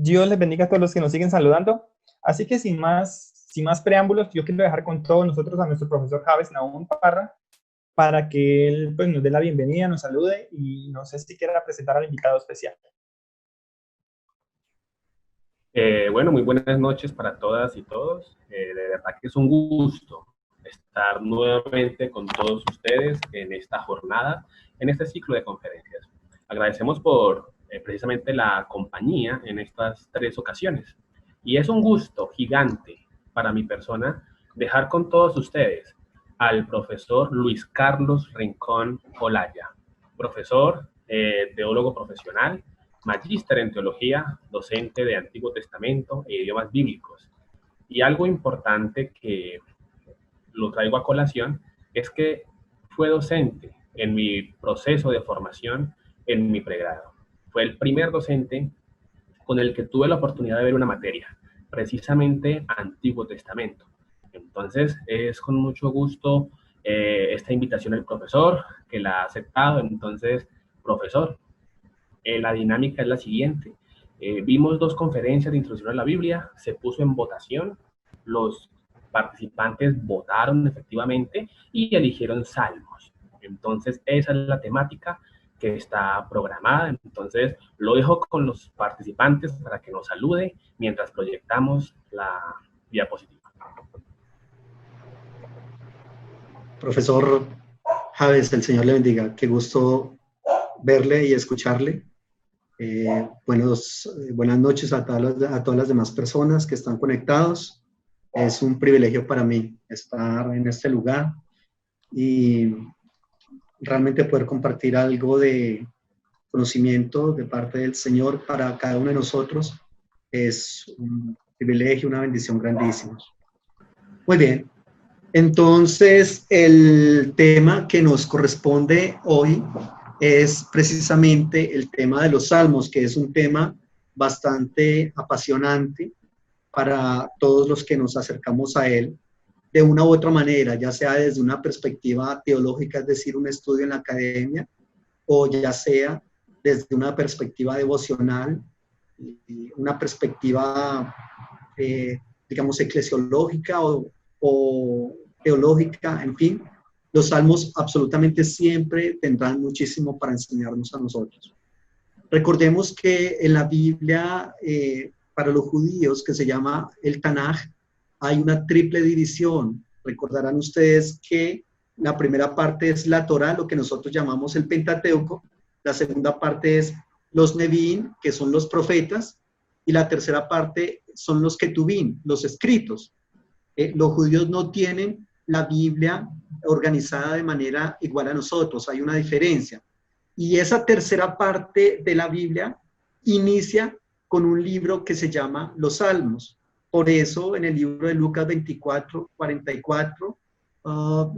Dios les bendiga a todos los que nos siguen saludando. Así que sin más preámbulos, yo quiero dejar con todos nosotros a nuestro profesor Javes Nahum Parra para que él pues, nos dé la bienvenida, nos salude y no sé si quiera presentar al invitado especial. Bueno, muy buenas noches para todas y todos. De verdad que es un gusto estar nuevamente con todos ustedes en esta jornada, en este ciclo de conferencias. Agradecemos por precisamente la compañía en estas 3 ocasiones. Y es un gusto gigante para mi persona dejar con todos ustedes al profesor Luis Carlos Rincón Olaya, profesor, teólogo profesional, magíster en teología, docente de Antiguo Testamento e idiomas bíblicos. Y algo importante que lo traigo a colación es que fue docente en mi proceso de formación en mi pregrado. Fue el primer docente con el que tuve la oportunidad de ver una materia, precisamente Antiguo Testamento. Entonces, es con mucho gusto esta invitación al profesor que la ha aceptado. Entonces, profesor, la dinámica es la siguiente. Vimos 2 conferencias de introducción a la Biblia, se puso en votación, los participantes votaron efectivamente y eligieron salmos. Entonces, esa es la temática que está programada. Entonces, lo dejo con los participantes para que nos salude mientras proyectamos la diapositiva. Profesor Javes, el Señor le bendiga. Qué gusto verle y escucharle. Buenas noches a todas las demás personas que están conectados. Es un privilegio para mí estar en este lugar y realmente poder compartir algo de conocimiento de parte del Señor para cada uno de nosotros. Es un privilegio, una bendición grandísima. Muy bien. Entonces, el tema que nos corresponde hoy es precisamente el tema de los salmos, que es un tema bastante apasionante para todos los que nos acercamos a él de una u otra manera, ya sea desde una perspectiva teológica, es decir, un estudio en la academia, o ya sea desde una perspectiva devocional, una perspectiva, digamos, eclesiológica o teológica, en fin. Los salmos absolutamente siempre tendrán muchísimo para enseñarnos a nosotros. Recordemos que en la Biblia, para los judíos, que se llama el Tanaj, hay una triple división. Recordarán ustedes que la primera parte es la Torá, lo que nosotros llamamos el Pentateuco. La segunda parte es los Nevi'im, que son los profetas. Y la tercera parte son los Ketubim, los escritos. Los judíos no tienen la Biblia organizada de manera igual a nosotros, hay una diferencia. Y esa tercera parte de la Biblia inicia con un libro que se llama Los Salmos. Por eso en el libro de Lucas 24, 44,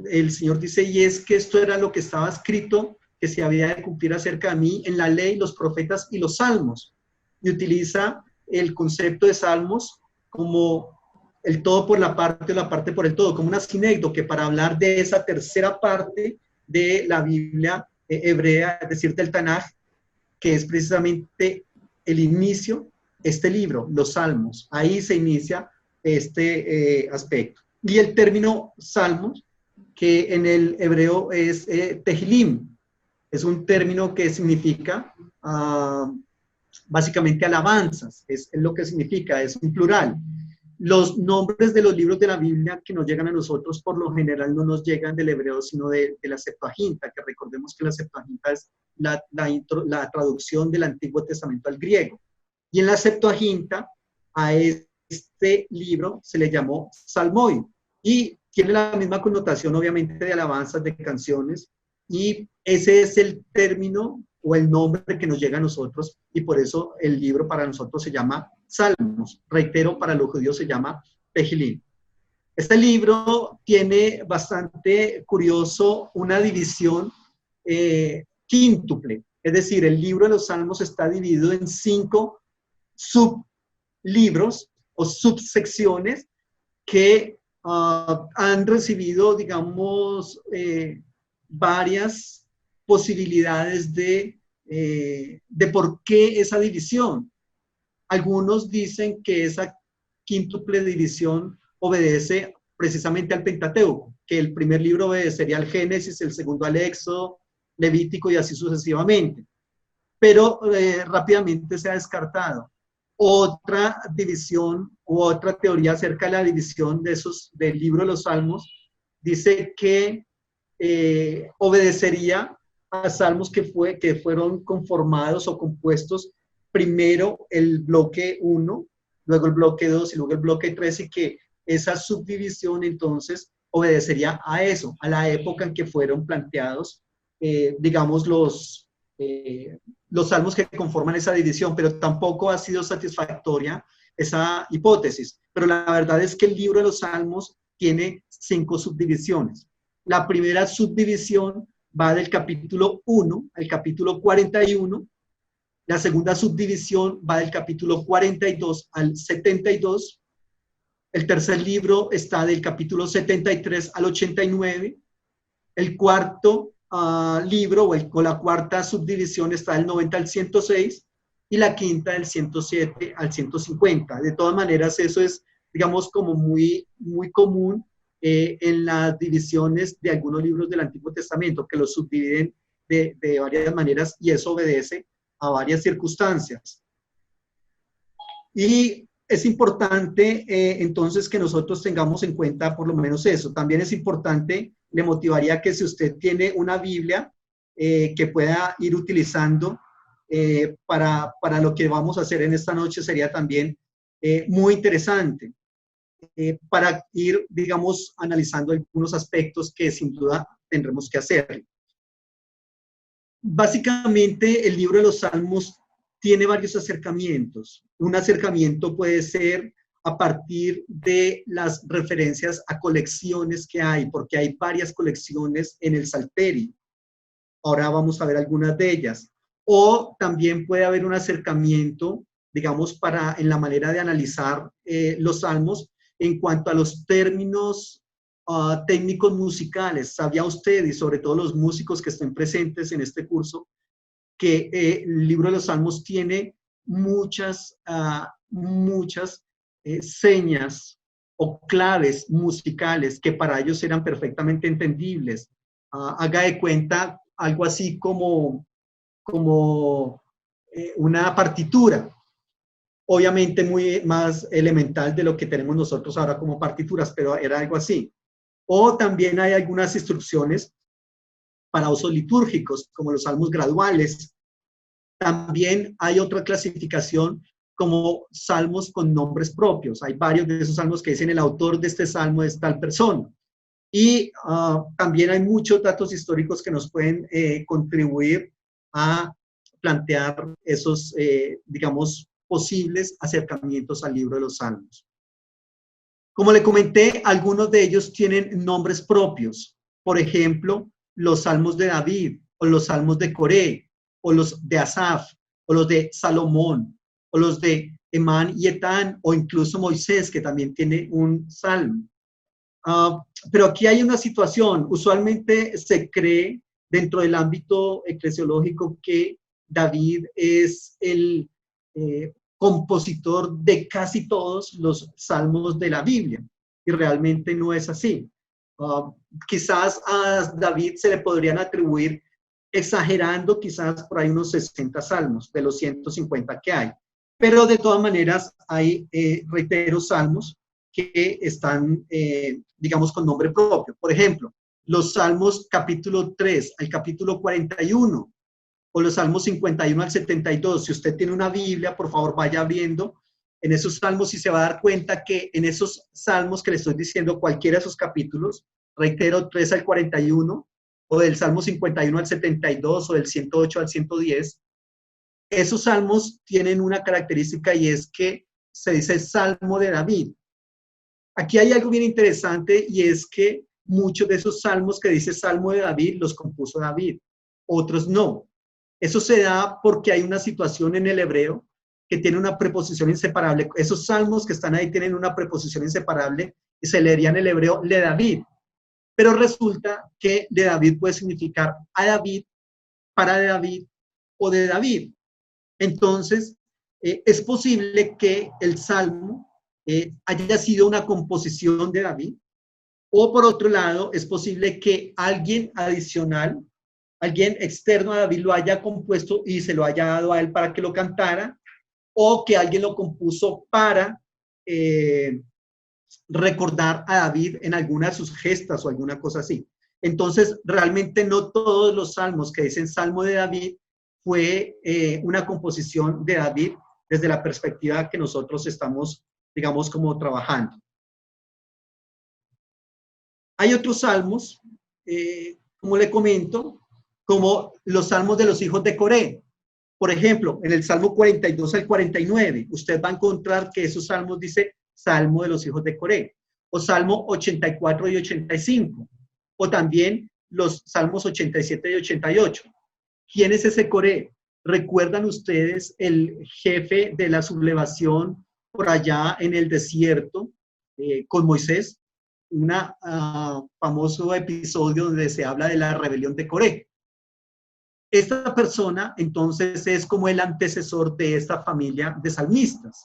el Señor dice, y es que esto era lo que estaba escrito, que se había de cumplir acerca de mí en la ley, los profetas y los salmos. Y utiliza el concepto de salmos como el todo por la parte o la parte por el todo, como una sinécdoque para hablar de esa tercera parte de la Biblia hebrea, es decir, del Tanaj, que es precisamente el inicio, este libro, los Salmos. Ahí se inicia este aspecto. Y el término Salmos, que en el hebreo es Tehilim, es un término que significa básicamente alabanzas, es lo que significa, es un plural. Los nombres de los libros de la Biblia que nos llegan a nosotros por lo general no nos llegan del hebreo, sino de la Septuaginta, que recordemos que la Septuaginta es la traducción del Antiguo Testamento al griego. Y en la Septuaginta a este libro se le llamó Salmoi y tiene la misma connotación obviamente de alabanzas, de canciones, y ese es el término o el nombre que nos llega a nosotros, y por eso el libro para nosotros se llama Salmos. Reitero, para los judíos se llama Tehilim. Este libro tiene bastante curioso una división quíntuple, es decir, el libro de los Salmos está dividido en 5 sublibros o subsecciones que han recibido, digamos, varias posibilidades de por qué esa división. Algunos dicen que esa quíntuple división obedece precisamente al Pentateuco, que el primer libro obedecería al Génesis, el segundo al Éxodo, Levítico y así sucesivamente. Pero rápidamente se ha descartado. Otra división u otra teoría acerca de la división del libro de los Salmos dice que obedecería a salmos que fueron conformados o compuestos primero el bloque 1, luego el bloque 2 y luego el bloque 3, y que esa subdivisión entonces obedecería a eso, a la época en que fueron planteados, digamos, los salmos que conforman esa división, pero tampoco ha sido satisfactoria esa hipótesis. Pero la verdad es que el libro de los Salmos tiene 5 subdivisiones. La primera subdivisión va del capítulo 1 al capítulo 41. La segunda subdivisión va del capítulo 42 al 72. El tercer libro está del capítulo 73 al 89. El cuarto libro o la cuarta subdivisión está del 90 al 106 y la quinta del 107 al 150. De todas maneras, eso es, digamos, como muy, muy común en las divisiones de algunos libros del Antiguo Testamento, que los subdividen de varias maneras, y eso obedece a varias circunstancias. Y es importante entonces que nosotros tengamos en cuenta por lo menos eso. También es importante, le motivaría que si usted tiene una Biblia que pueda ir utilizando para lo que vamos a hacer en esta noche, sería también muy interesante para ir, digamos, analizando algunos aspectos que sin duda tendremos que hacer. Básicamente, el libro de los Salmos tiene varios acercamientos. Un acercamiento puede ser a partir de las referencias a colecciones que hay, porque hay varias colecciones en el Salterio. Ahora vamos a ver algunas de ellas. O también puede haber un acercamiento, digamos, en la manera de analizar los salmos en cuanto a los términos técnicos musicales. ¿Sabía usted, y sobre todo los músicos que estén presentes en este curso, que el libro de los Salmos tiene muchas señas o claves musicales que para ellos eran perfectamente entendibles? Haga de cuenta algo así como una partitura, obviamente muy más elemental de lo que tenemos nosotros ahora como partituras, pero era algo así. O también hay algunas instrucciones para usos litúrgicos, como los salmos graduales. También hay otra clasificación como salmos con nombres propios. Hay varios de esos salmos que dicen el autor de este salmo es tal persona. Y también hay muchos datos históricos que nos pueden contribuir a plantear esos, digamos, posibles acercamientos al libro de los Salmos. Como le comenté, algunos de ellos tienen nombres propios. Por ejemplo, los Salmos de David, o los Salmos de Coré, o los de Asaf, o los de Salomón, o los de Emán y Etán, o incluso Moisés, que también tiene un salmo. Pero aquí hay una situación. Usualmente se cree dentro del ámbito eclesiológico que David es el compositor de casi todos los salmos de la Biblia, y realmente no es así. Quizás a David se le podrían atribuir, exagerando, quizás por ahí unos 60 salmos de los 150 que hay. Pero de todas maneras hay, reitero, salmos que están, digamos, con nombre propio. Por ejemplo, los salmos capítulo 3 al capítulo 41, o los salmos 51 al 72. Si usted tiene una Biblia, por favor, vaya abriendo en esos salmos y se va a dar cuenta que en esos salmos que le estoy diciendo, cualquiera de esos capítulos, reitero, 3 al 41, o del salmo 51 al 72, o del 108 al 110, esos salmos tienen una característica, y es que se dice Salmo de David. Aquí hay algo bien interesante, y es que muchos de esos salmos que dice Salmo de David los compuso David, otros no. Eso se da porque hay una situación en el hebreo que tiene una preposición inseparable. Esos salmos que están ahí tienen una preposición inseparable y se leería en el hebreo le David. Pero resulta que de David puede significar a David, para David o de David. Entonces, es posible que el Salmo haya sido una composición de David, o por otro lado, es posible que alguien adicional, alguien externo a David lo haya compuesto y se lo haya dado a él para que lo cantara, o que alguien lo compuso para recordar a David en alguna de sus gestas o alguna cosa así. Entonces, realmente no todos los salmos que dicen Salmo de David fue una composición de David desde la perspectiva que nosotros estamos, digamos, como trabajando. Hay otros salmos, como le comento, como los salmos de los hijos de Coré. Por ejemplo, en el Salmo 42 al 49, usted va a encontrar que esos salmos dice Salmo de los hijos de Coré, o Salmo 84 y 85, o también los Salmos 87 y 88. ¿Quién es ese Coré? ¿Recuerdan ustedes el jefe de la sublevación por allá en el desierto con Moisés? Un famoso episodio donde se habla de la rebelión de Coré. Esta persona, entonces, es como el antecesor de esta familia de salmistas.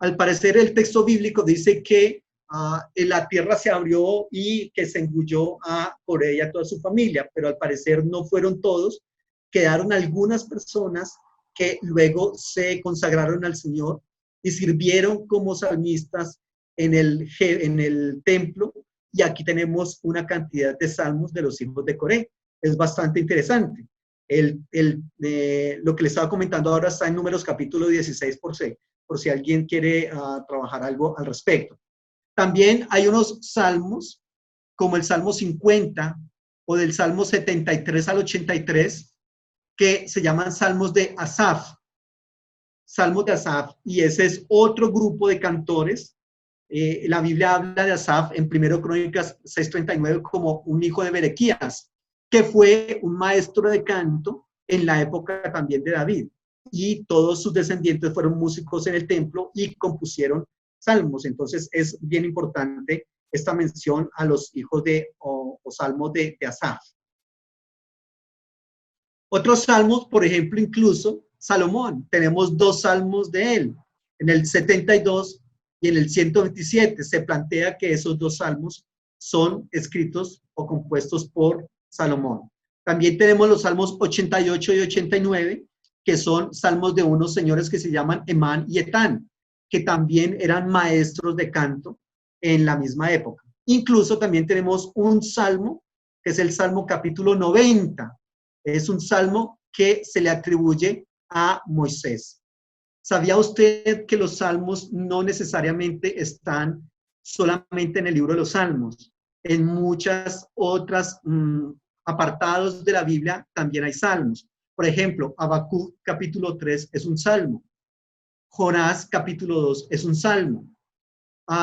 Al parecer, el texto bíblico dice que la tierra se abrió y que se engulló a Coré y a toda su familia, pero al parecer no fueron todos. Quedaron algunas personas que luego se consagraron al Señor y sirvieron como salmistas en el templo, y aquí tenemos una cantidad de salmos de los hijos de Coré. Es bastante interesante. Lo que le estaba comentando ahora está en Números capítulo 16 por si alguien quiere trabajar algo al respecto. También hay unos salmos, como el Salmo 50 o del Salmo 73 al 83, que se llaman salmos de Asaf. Salmos de Asaf, y ese es otro grupo de cantores. La Biblia habla de Asaf en 1 Crónicas 6:39 como un hijo de Berequías, que fue un maestro de canto en la época también de David, y todos sus descendientes fueron músicos en el templo y compusieron salmos. Entonces es bien importante esta mención a los hijos o salmos de Asaf. Otros salmos, por ejemplo, incluso Salomón, tenemos 2 salmos de él, en el 72 y en el 127 se plantea que esos 2 salmos son escritos o compuestos por Salomón. También tenemos los salmos 88 y 89, que son salmos de unos señores que se llaman Emán y Etán, que también eran maestros de canto en la misma época. Incluso también tenemos un salmo, que es el Salmo capítulo 90. Es un salmo que se le atribuye a Moisés. ¿Sabía usted que los salmos no necesariamente están solamente en el libro de los salmos? En muchas otras apartados de la Biblia también hay salmos. Por ejemplo, Habacuc capítulo 3 es un salmo. Jonás capítulo 2 es un salmo.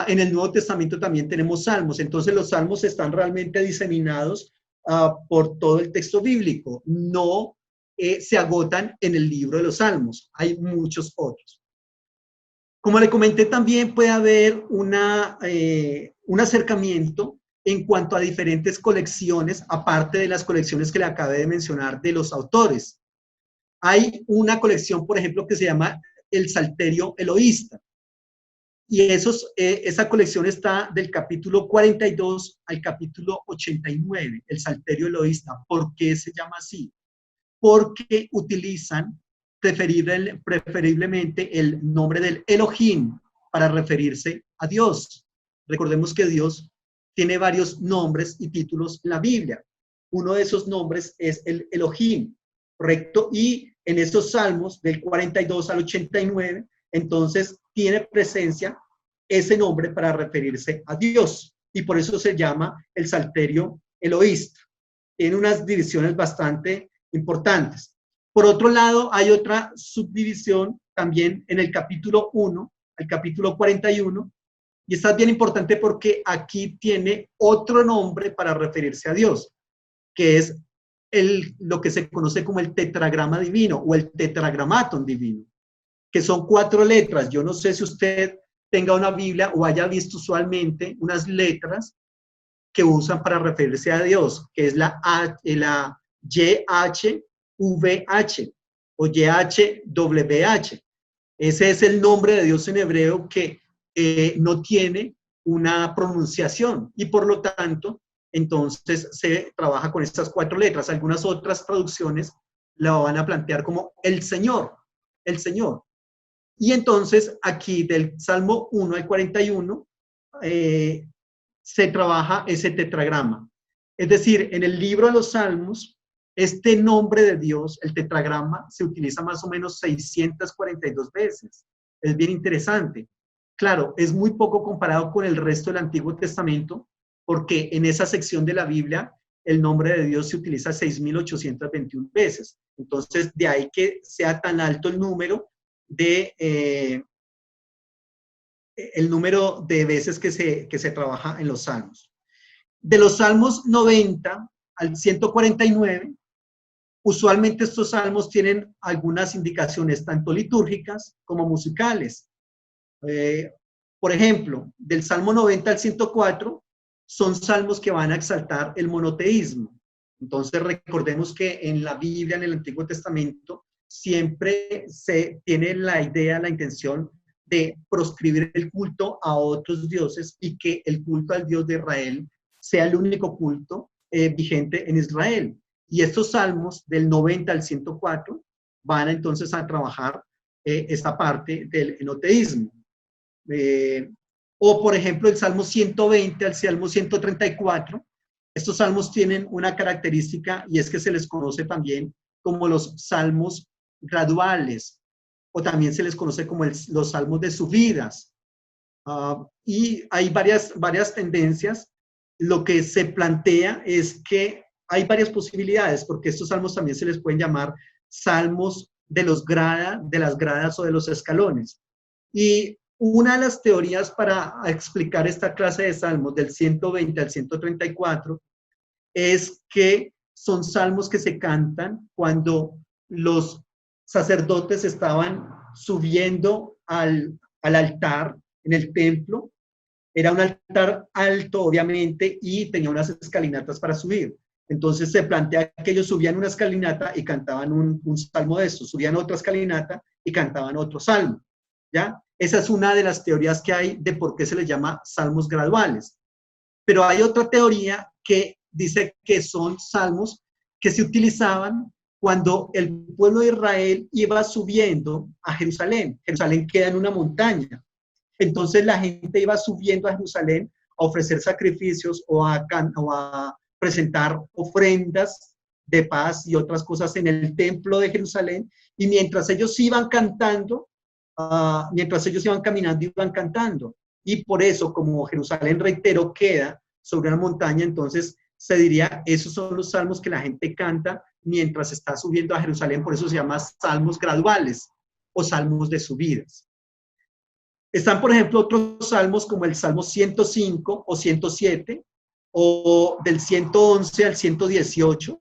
En el Nuevo Testamento también tenemos salmos. Entonces los salmos están realmente diseminados por todo el texto bíblico. No se agotan en el libro de los salmos. Hay muchos otros. Como le comenté, también puede haber un acercamiento en cuanto a diferentes colecciones, aparte de las colecciones que le acabé de mencionar de los autores. Hay una colección, por ejemplo, que se llama el Salterio Eloísta. Y esa colección está del capítulo 42 al capítulo 89, el Salterio Eloísta. ¿Por qué se llama así? Porque utilizan preferiblemente el nombre del Elohim para referirse a Dios. Recordemos que Dios tiene varios nombres y títulos en la Biblia. Uno de esos nombres es el Elohim, ¿correcto? Y en estos salmos del 42 al 89, entonces tiene presencia ese nombre para referirse a Dios. Y por eso se llama el Salterio Eloísta. Tiene unas divisiones bastante importantes. Por otro lado, hay otra subdivisión también en el capítulo 1 al capítulo 41, y está bien importante porque aquí tiene otro nombre para referirse a Dios, que es lo que se conoce como el tetragrama divino o el tetragramaton divino, que son 4 letras. Yo no sé si usted tenga una Biblia o haya visto usualmente unas letras que usan para referirse a Dios, que es la YHVH o YHWH. Ese es el nombre de Dios en hebreo que no tiene una pronunciación y por lo tanto, entonces se trabaja con estas 4 letras. Algunas otras traducciones la van a plantear como el Señor, el Señor. Y entonces aquí del Salmo 1 al 41 se trabaja ese tetragrama. Es decir, en el libro de los Salmos, este nombre de Dios, el tetragrama, se utiliza más o menos 642 veces. Es bien interesante. Claro, es muy poco comparado con el resto del Antiguo Testamento, porque en esa sección de la Biblia el nombre de Dios se utiliza 6.821 veces. Entonces, de ahí que sea tan alto el número de veces que se trabaja en los salmos. De los salmos 90 al 149, usualmente estos salmos tienen algunas indicaciones tanto litúrgicas como musicales. Por ejemplo, del Salmo 90 al 104 son salmos que van a exaltar el monoteísmo. Entonces recordemos que en la Biblia, en el Antiguo Testamento, siempre se tiene la idea, la intención de proscribir el culto a otros dioses y que el culto al Dios de Israel sea el único culto vigente en Israel. Y estos salmos del 90 al 104 van entonces a trabajar esta parte del enoteísmo. O por ejemplo el Salmo 120 al Salmo 134, estos salmos tienen una característica y es que se les conoce también como los salmos graduales, o también se les conoce como los salmos de subidas. Y hay varias tendencias. Lo que se plantea es que hay varias posibilidades, porque estos salmos también se les pueden llamar salmos de las gradas o de los escalones. Y una de las teorías para explicar esta clase de salmos del 120 al 134 es que son salmos que se cantan cuando los sacerdotes estaban subiendo al altar en el templo. Era un altar alto, obviamente, y tenía unas escalinatas para subir. Entonces se plantea que ellos subían una escalinata y cantaban un salmo de estos, subían otra escalinata y cantaban otro salmo, ¿ya? Esa es una de las teorías que hay de por qué se les llama salmos graduales. Pero hay otra teoría que dice que son salmos que se utilizaban cuando el pueblo de Israel iba subiendo a Jerusalén. Jerusalén queda en una montaña. Entonces la gente iba subiendo a Jerusalén a ofrecer sacrificios o a presentar ofrendas de paz y otras cosas en el templo de Jerusalén. Y mientras ellos iban cantando, mientras ellos iban caminando, iban cantando. Y por eso, como Jerusalén, reitero, queda sobre una montaña, entonces se diría, esos son los salmos que la gente canta mientras está subiendo a Jerusalén, por eso se llama salmos graduales o salmos de subidas. Están, por ejemplo, otros salmos como el Salmo 105 o 107, o del 111 al 118,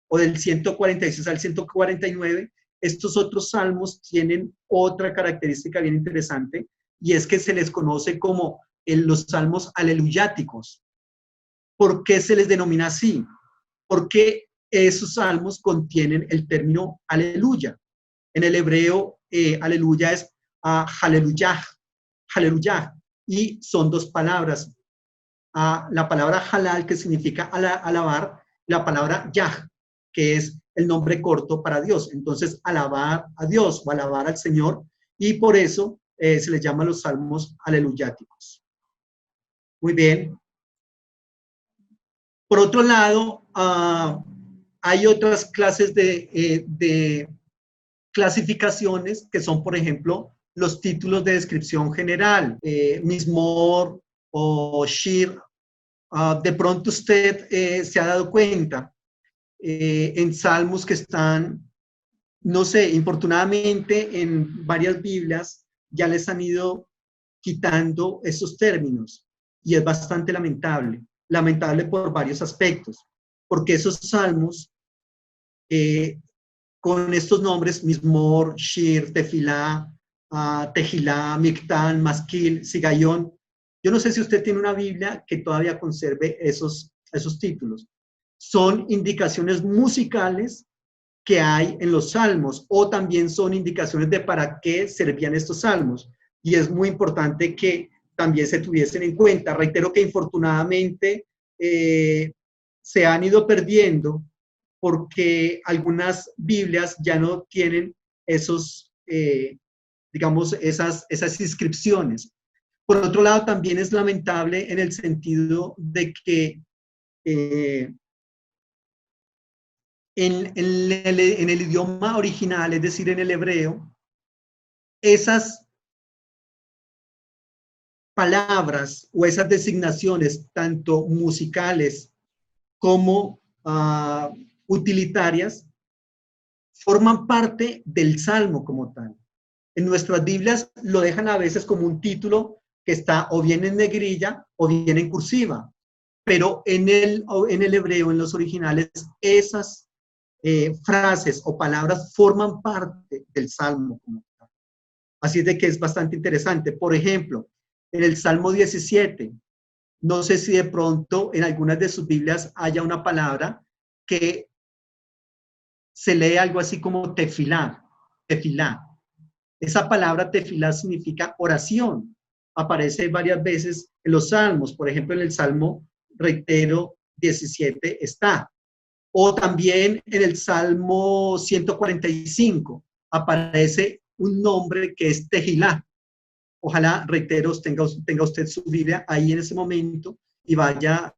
o del 146 al 149. Estos otros salmos tienen otra característica bien interesante, y es que se les conoce como los salmos aleluyáticos. ¿Por qué se les denomina así? Porque esos salmos contienen el término aleluya. En el hebreo, aleluya es haleluyah, haleluyah, y son 2 palabras. La palabra halal, que significa alabar, la palabra yah, que es el nombre corto para Dios. Entonces, alabar a Dios o alabar al Señor, y por eso se les llama los salmos aleluyáticos. Muy bien. Por otro lado, hay otras clases de clasificaciones que son, por ejemplo, los títulos de descripción general, Mismor o Shir. De pronto usted se ha dado cuenta en salmos que están, no sé, infortunadamente en varias Biblias ya les han ido quitando esos términos, y es bastante lamentable por varios aspectos, porque esos salmos con estos nombres, Mismor, Shir, Tefilá, Tejilá, Mictán, Masquil, Sigayón, yo no sé si usted tiene una Biblia que todavía conserve esos títulos. Son indicaciones musicales que hay en los salmos, o también son indicaciones de para qué servían estos salmos. Y es muy importante que también se tuviesen en cuenta. Reitero que infortunadamente se han ido perdiendo porque algunas Biblias ya no tienen esos, digamos, esas inscripciones. Por otro lado, también es lamentable en el sentido de que en el idioma original, es decir, en el hebreo, esas palabras o esas designaciones, tanto musicales como utilitarias, forman parte del salmo como tal. En nuestras Biblias lo dejan a veces como un título que está o bien en negrilla o bien en cursiva, pero en el hebreo, en los originales, esas frases o palabras forman parte del salmo como tal. Así es de que es bastante interesante. Por ejemplo, en el Salmo 17, no sé si de pronto en algunas de sus Biblias haya una palabra que se lee algo así como tefilá, tefilá. Esa palabra tefilá significa oración. Aparece varias veces en los salmos. Por ejemplo, en el Salmo, reitero, 17 está. O también en el Salmo 145 aparece un nombre que es Tejilá. Ojalá, reitero, tenga usted su Biblia ahí en ese momento y vaya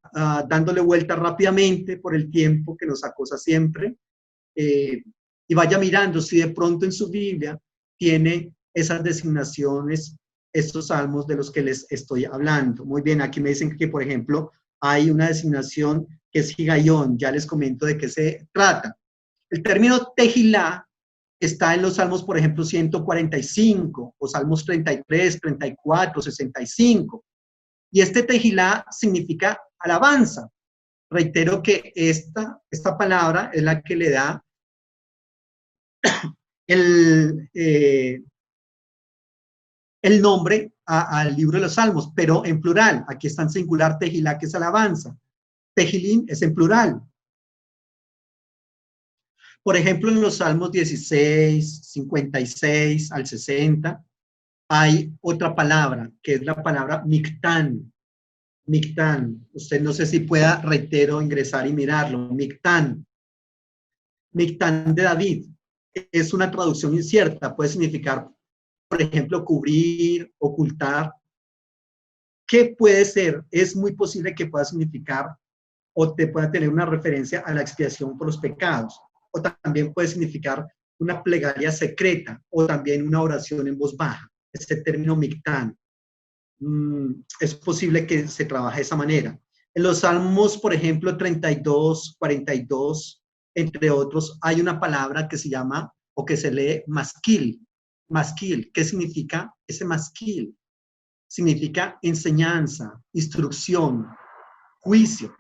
dándole vuelta rápidamente por el tiempo que nos acosa siempre, y vaya mirando si de pronto en su Biblia tiene esas designaciones, estos salmos de los que les estoy hablando. Muy bien, aquí me dicen que, por ejemplo, hay una designación que es Higayón. Ya les comento de qué se trata. El término Tejilá está en los salmos, por ejemplo, 145 o salmos 33, 34, 65. Y este Tejilá significa alabanza. Reitero que esta palabra es la que le da el nombre al libro de los salmos, pero en plural. Aquí está en singular Tejilá, que es alabanza. Tejilín es en plural. Por ejemplo, en los salmos 16, 56 al 60, hay otra palabra, que es la palabra mictán. Mictán. Usted no sé si pueda, reitero, ingresar y mirarlo. Mictán. Mictán de David. Es una traducción incierta. Puede significar, por ejemplo, cubrir, ocultar. ¿Qué puede ser? Es muy posible que pueda significar o te pueda tener una referencia a la expiación por los pecados. O también puede significar una plegaria secreta o también una oración en voz baja. Este término mictán. Es posible que se trabaje de esa manera. En los salmos, por ejemplo, 32, 42, entre otros, hay una palabra que se llama o que se lee masquil. Masquil, ¿qué significa ese masquil? Significa enseñanza, instrucción, juicio.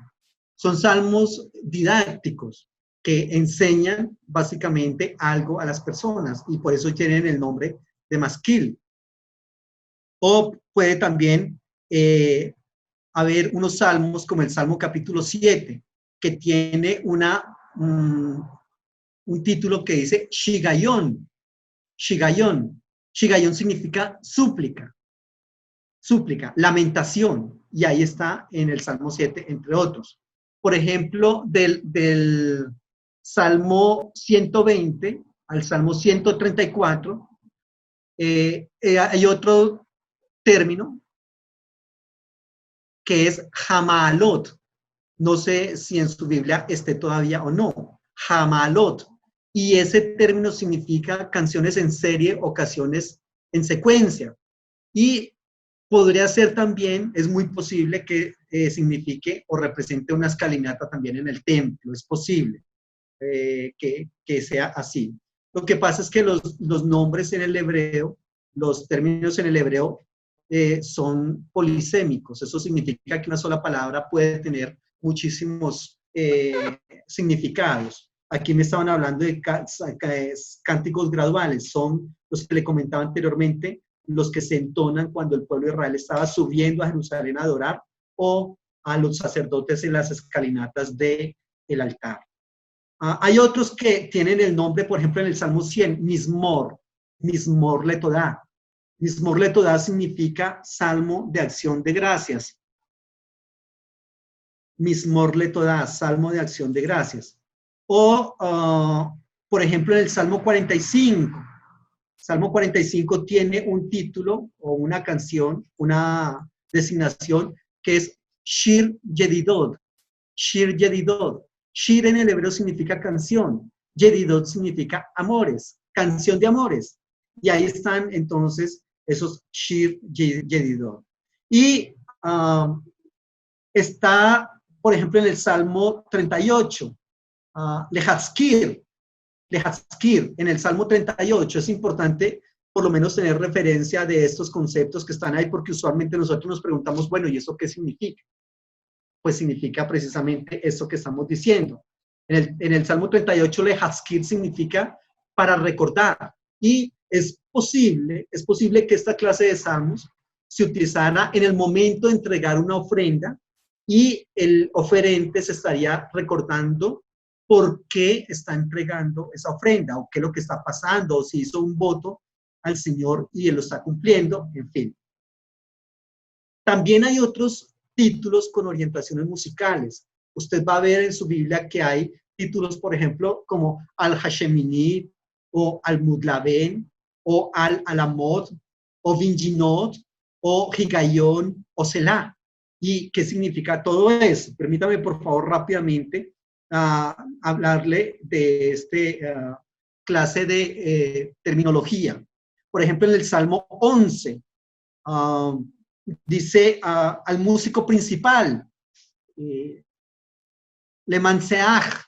Son salmos didácticos que enseñan básicamente algo a las personas y por eso tienen el nombre de masquil. O puede también haber unos salmos como el Salmo capítulo 7, que tiene un título que dice Shigayón. Shigayón. Shigayón significa súplica. Súplica, lamentación. Y ahí está en el Salmo 7, entre otros. Por ejemplo, del Salmo 120 al Salmo 134, hay otro término que es Hamalot. No sé si en su Biblia esté todavía o no. Hamalot. Y ese término significa canciones en serie o canciones en secuencia. Y podría ser también, es muy posible que signifique o represente una escalinata también en el templo. Es posible que sea así. Lo que pasa es que los nombres en el hebreo, los términos en el hebreo, son polisémicos. Eso significa que una sola palabra puede tener muchísimos significados. Aquí me estaban hablando de cánticos graduales. Son los que le comentaba anteriormente, los que se entonan cuando el pueblo de Israel estaba subiendo a Jerusalén a adorar, o a los sacerdotes en las escalinatas del altar. Hay otros que tienen el nombre, por ejemplo, en el Salmo 100, Mismor Letodá. Mismor Letodá significa Salmo de Acción de Gracias. Mismor Letodá, Salmo de Acción de Gracias. O, por ejemplo, en el Salmo 45. Salmo 45 tiene un título o una canción, una designación que es Shir Yedidot. Shir Yedidot. Shir en el hebreo significa canción. Yedidot significa amores, canción de amores. Y ahí están entonces esos Shir Yedidot. Y está, por ejemplo, en el Salmo 38, Lehatzkir, en el Salmo 38. Es importante por lo menos tener referencia de estos conceptos que están ahí, porque usualmente nosotros nos preguntamos, bueno, ¿y eso qué significa? Pues significa precisamente eso que estamos diciendo. En el Salmo 38, Lehatzkir significa para recordar. Y es posible que esta clase de salmos se utilizara en el momento de entregar una ofrenda y el oferente se estaría recordando por qué está entregando esa ofrenda o qué es lo que está pasando, o si hizo un voto al Señor y él lo está cumpliendo, en fin. También hay otros títulos con orientaciones musicales. Usted va a ver en su Biblia que hay títulos, por ejemplo, como Al-Hasheminit, o Al-Mudlaben, o Al-Alamot, o Vinginot, o Higayón, o Selah. ¿Y qué significa todo eso? Permítame, por favor, rápidamente hablarle de esta clase de terminología. Por ejemplo, en el Salmo 11, dice al músico principal, Le Manseach,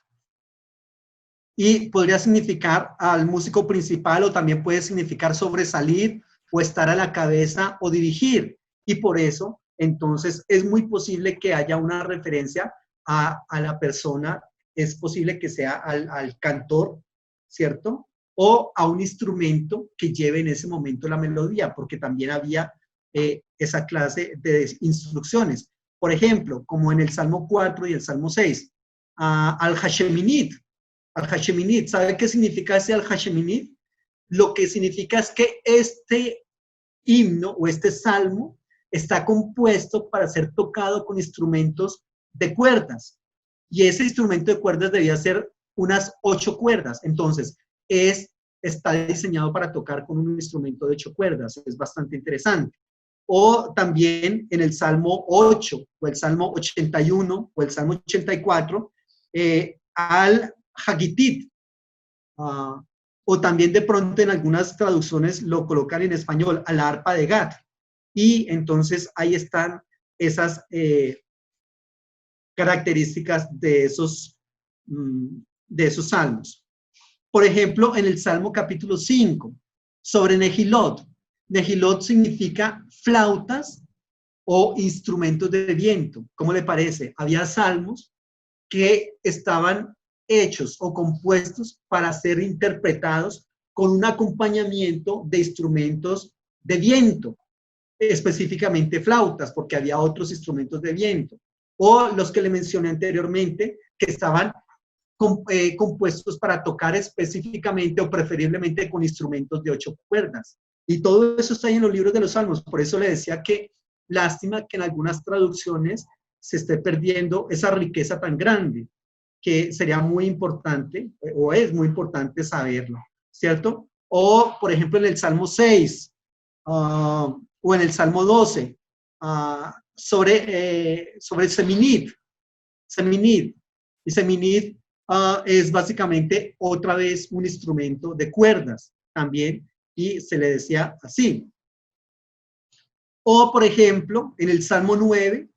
y podría significar al músico principal, o también puede significar sobresalir o estar a la cabeza o dirigir. Y por eso, entonces, es muy posible que haya una referencia a la persona, es posible que sea al cantor, ¿cierto? O a un instrumento que lleve en ese momento la melodía, porque también había esa clase de instrucciones. Por ejemplo, como en el Salmo 4 y el Salmo 6, Al-Hasheminit. Al-Hasheminit, ¿sabe qué significa ese Al-Hasheminit? Lo que significa es que este himno o este salmo está compuesto para ser tocado con instrumentos de cuerdas. Y ese instrumento de cuerdas debía ser unas 8 cuerdas. Entonces, está diseñado para tocar con un instrumento de 8 cuerdas. Es bastante interesante. O también en el Salmo 8, o el Salmo 81, o el Salmo 84, al-Hagitit. O también de pronto en algunas traducciones lo colocan en español, a la arpa de Gat. Y entonces ahí están esas características de esos salmos. Por ejemplo, en el Salmo capítulo 5, sobre Nehilot. Nehilot significa flautas o instrumentos de viento. ¿Cómo le parece? Había salmos que estaban hechos o compuestos para ser interpretados con un acompañamiento de instrumentos de viento, específicamente flautas, porque había otros instrumentos de viento, o los que le mencioné anteriormente, que estaban compuestos para tocar específicamente o preferiblemente con instrumentos de 8 cuerdas. Y todo eso está ahí en los libros de los Salmos. Por eso le decía que lástima que en algunas traducciones se esté perdiendo esa riqueza tan grande, que sería muy importante, o es muy importante saberlo, ¿cierto? O, por ejemplo, en el Salmo 6, o en el Salmo 12, sobre Seminit. Y Seminit es básicamente otra vez un instrumento de cuerdas también, y se le decía así. O, por ejemplo, en el Salmo 9,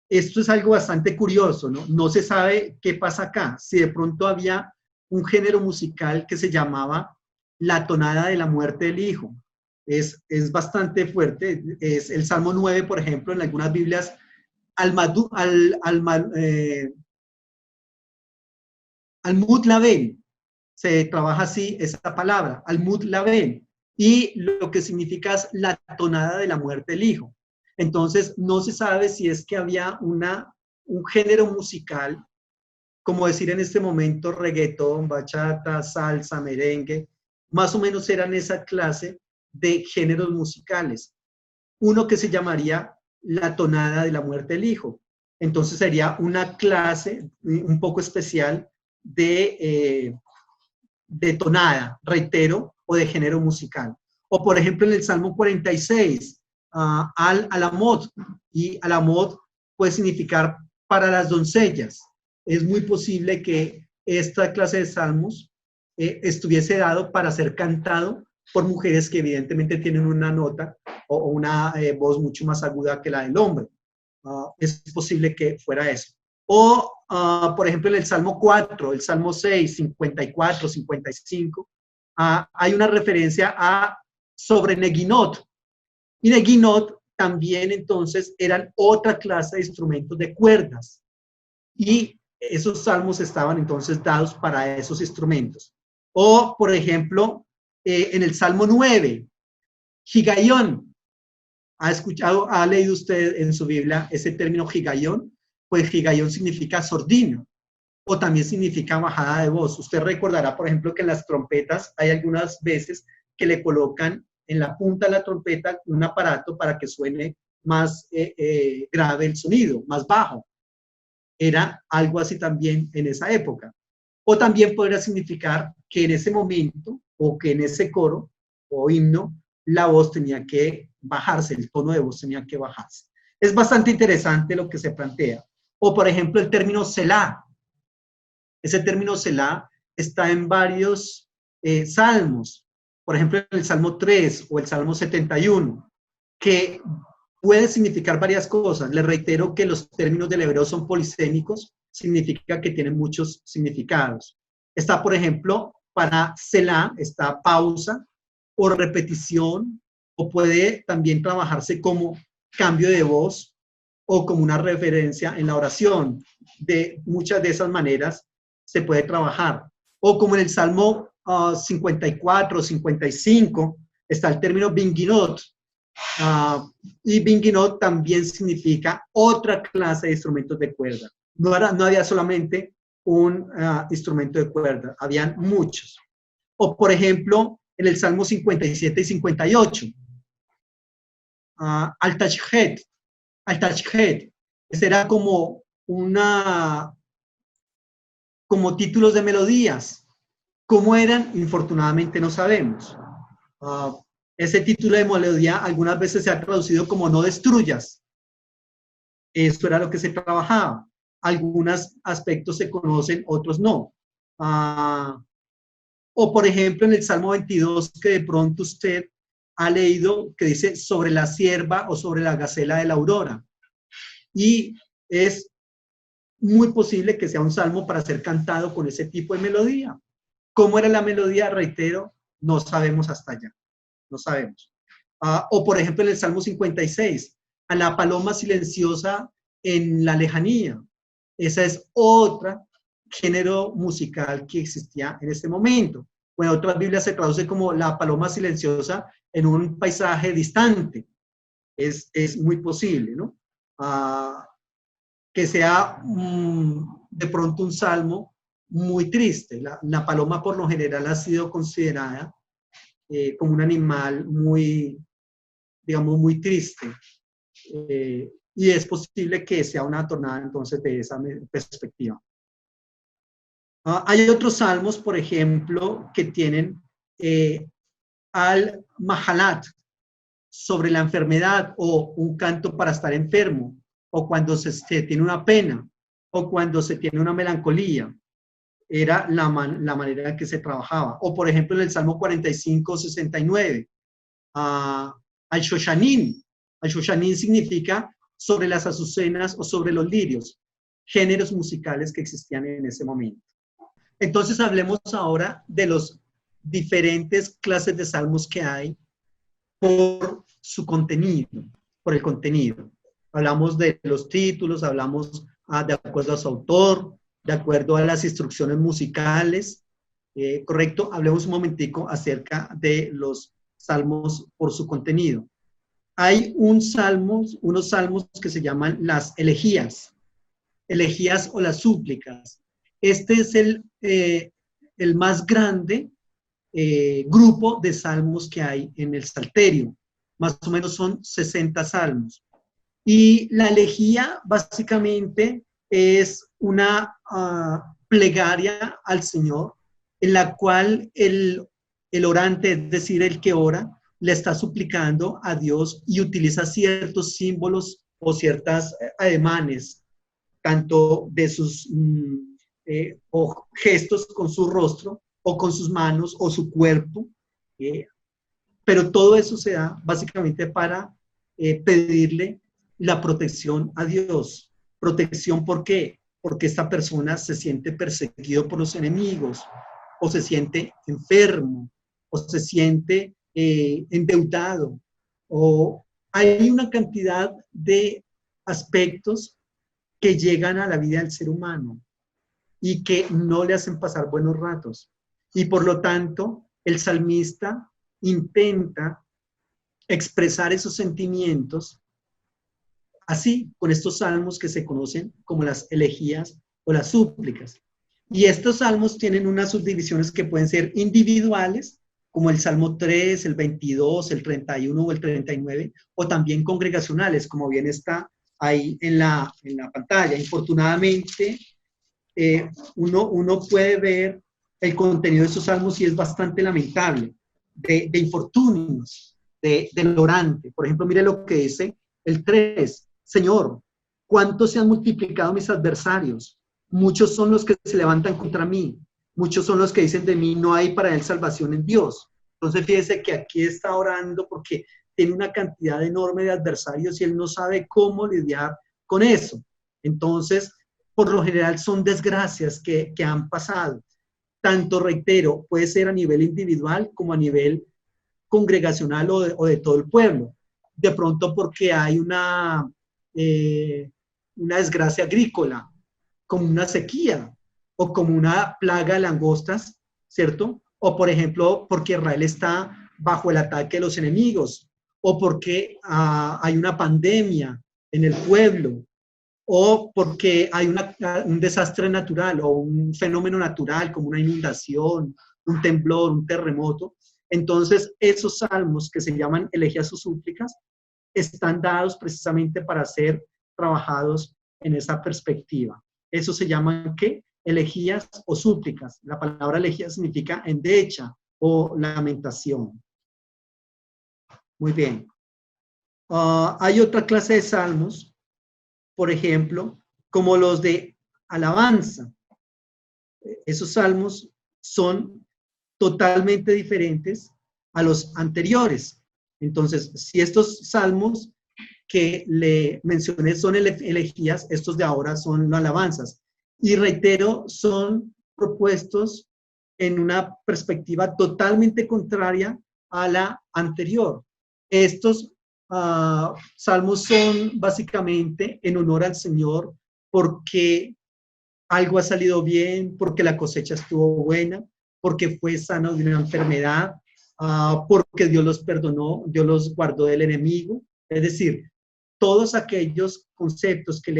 esto es algo bastante curioso, ¿no? No se sabe qué pasa acá. Si de pronto había un género musical que se llamaba la tonada de la muerte del hijo. Es bastante fuerte. Es el Salmo 9, por ejemplo, en algunas Biblias, al-Mutlaben. Se trabaja así esa palabra, al-Mutlaben. Y lo que significa es la tonada de la muerte del hijo. Entonces, no se sabe si es que había un género musical como decir en este momento reggaetón, bachata, salsa, merengue, más o menos eran esa clase de géneros musicales. Uno que se llamaría la tonada de la muerte del hijo. Entonces sería una clase un poco especial de tonada, reitero, o de género musical. O por ejemplo en el Salmo 46, Alamot, y Alamot puede significar para las doncellas. Es muy posible que esta clase de salmos estuviese dado para ser cantado por mujeres que evidentemente tienen una nota o una voz mucho más aguda que la del hombre. Es posible que fuera eso. O, por ejemplo, en el Salmo 4, el Salmo 6, 54, 55, hay una referencia sobre Neguinot. Y Neguinot también entonces eran otra clase de instrumentos de cuerdas. Y esos salmos estaban entonces dados para esos instrumentos. O, por ejemplo, en el Salmo 9, Gigayón. ¿Ha leído usted en su Biblia ese término gigayón? Pues gigayón significa sordino, o también significa bajada de voz. Usted recordará, por ejemplo, que en las trompetas hay algunas veces que le colocan en la punta de la trompeta un aparato para que suene más grave el sonido, más bajo. Era algo así también en esa época. O también podría significar que en ese momento, o que en ese coro o himno, la voz tenía que bajarse, el tono de voz tenía que bajarse. Es bastante interesante lo que se plantea. O, por ejemplo, el término Selah. Ese término Selah está en varios salmos. Por ejemplo, en el Salmo 3 o el Salmo 71, que puede significar varias cosas. Les reitero que los términos del hebreo son polisémicos, significa que tienen muchos significados. Está, por ejemplo, para Selah, está pausa o repetición, o puede también trabajarse como cambio de voz o como una referencia en la oración. De muchas de esas maneras se puede trabajar. O como en el Salmo 54, 55, está el término binginot. Y binginot también significa otra clase de instrumentos de cuerda. No había solamente un instrumento de cuerda, habían muchos. O por ejemplo, en el Salmo 57 y 58, al-Tashhet. Ese era como como títulos de melodías. ¿Cómo eran? Infortunadamente no sabemos. Ese título de melodía algunas veces se ha traducido como no destruyas. Esto era lo que se trabajaba. Algunos aspectos se conocen, otros no. O por ejemplo en el Salmo 22 que de pronto usted ha leído que dice sobre la cierva o sobre la gacela de la aurora. Y es muy posible que sea un salmo para ser cantado con ese tipo de melodía. ¿Cómo era la melodía? Reitero, no sabemos hasta allá. No sabemos. O por ejemplo en el Salmo 56, a la paloma silenciosa en la lejanía. Esa es otra género musical que existía en este momento. O en otras Biblias se traduce como la paloma silenciosa en un paisaje distante. Es muy posible, ¿no? Que sea de pronto un salmo muy triste. La paloma por lo general ha sido considerada como un animal muy, digamos, muy triste. Y es posible que sea una tonada entonces de esa perspectiva. Hay otros salmos, por ejemplo, que tienen al Mahalat, sobre la enfermedad, o un canto para estar enfermo, o cuando se tiene una pena, o cuando se tiene una melancolía. Era la manera en que se trabajaba. O por ejemplo en el Salmo 45, 69, al Shoshanim. Al Shoshanim significa sobre las azucenas o sobre los lirios, géneros musicales que existían en ese momento. Entonces hablemos ahora de los diferentes clases de salmos que hay por su contenido, por el contenido. Hablamos de los títulos, hablamos de acuerdo a su autor, de acuerdo a las instrucciones musicales, correcto. Hablemos un momentico acerca de los salmos por su contenido. Hay unos salmos que se llaman las elegías o las súplicas. Este es el más grande grupo de salmos que hay en el Salterio. Más o menos son 60 salmos. Y la elegía básicamente es una plegaria al Señor en la cual el orante, es decir, el que ora, le está suplicando a Dios y utiliza ciertos símbolos o ciertas ademanes, tanto de sus o gestos con su rostro o con sus manos o su cuerpo, pero todo eso se da básicamente para pedirle la protección a Dios. ¿Protección por qué? Porque esta persona se siente perseguido por los enemigos, o se siente enfermo, o se siente endeudado, o hay una cantidad de aspectos que llegan a la vida del ser humano y que no le hacen pasar buenos ratos. Y por lo tanto, el salmista intenta expresar esos sentimientos así, con estos salmos que se conocen como las elegías o las súplicas. Y estos salmos tienen unas subdivisiones que pueden ser individuales, como el Salmo 3, el 22, el 31 o el 39, o también congregacionales, como bien está ahí en la pantalla. Infortunadamente, uno puede ver el contenido de esos salmos y es bastante lamentable, de infortunios, del orante. Por ejemplo, mire lo que dice el 3. Señor, ¿cuánto se han multiplicado mis adversarios? Muchos son los que se levantan contra mí. Muchos son los que dicen de mí, no hay para él salvación en Dios. Entonces, fíjese que aquí está orando porque tiene una cantidad enorme de adversarios y él no sabe cómo lidiar con eso. Entonces, por lo general son desgracias que han pasado. Tanto, reitero, puede ser a nivel individual como a nivel congregacional o de todo el pueblo. De pronto porque hay una desgracia agrícola, como una sequía o como una plaga de langostas, ¿cierto? O por ejemplo, porque Israel está bajo el ataque de los enemigos, o porque hay una pandemia en el pueblo, o porque hay un desastre natural o un fenómeno natural como una inundación, un temblor, un terremoto. Entonces, esos salmos que se llaman elegías o súplicas están dados precisamente para ser trabajados en esa perspectiva. Eso se llaman, ¿qué? Elegías o súplicas. La palabra elegía significa endecha o lamentación. Muy bien. Hay otra clase de salmos, por ejemplo, como los de alabanza. Esos salmos son totalmente diferentes a los anteriores. Entonces, si estos salmos que le mencioné son elegías, estos de ahora son alabanzas. Y reitero, son propuestos en una perspectiva totalmente contraria a la anterior. Estos salmos son básicamente en honor al Señor porque algo ha salido bien, porque la cosecha estuvo buena, porque fue sano de una enfermedad, porque Dios los perdonó, Dios los guardó del enemigo. Es decir, todos aquellos conceptos que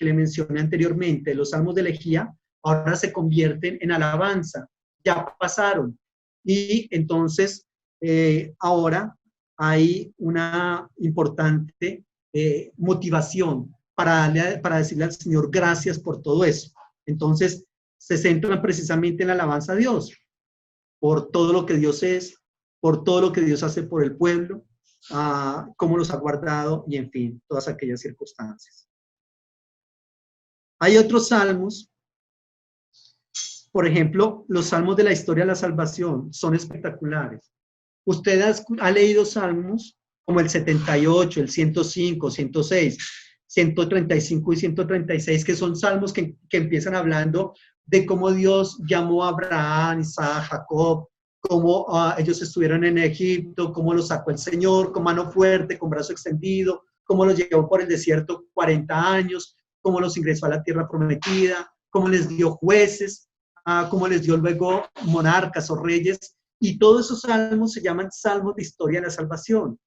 le mencioné anteriormente, los salmos de elegía, ahora se convierten en alabanza, ya pasaron. Y entonces, ahora hay una importante motivación para decirle al Señor gracias por todo eso. Entonces, se centran precisamente en la alabanza a Dios, por todo lo que Dios es, por todo lo que Dios hace por el pueblo, cómo los ha guardado y en fin, todas aquellas circunstancias. Hay otros salmos, por ejemplo, los salmos de la historia de la salvación son espectaculares. Usted ha leído salmos como el 78, el 105, 106, 135 y 136, que son salmos que empiezan hablando de cómo Dios llamó a Abraham, Isaac, Jacob, cómo ellos estuvieron en Egipto, cómo los sacó el Señor con mano fuerte, con brazo extendido, cómo los llevó por el desierto 40 años, cómo los ingresó a la tierra prometida, cómo les dio jueces, cómo les dio luego monarcas o reyes, y todos esos salmos se llaman salmos de historia de la salvación.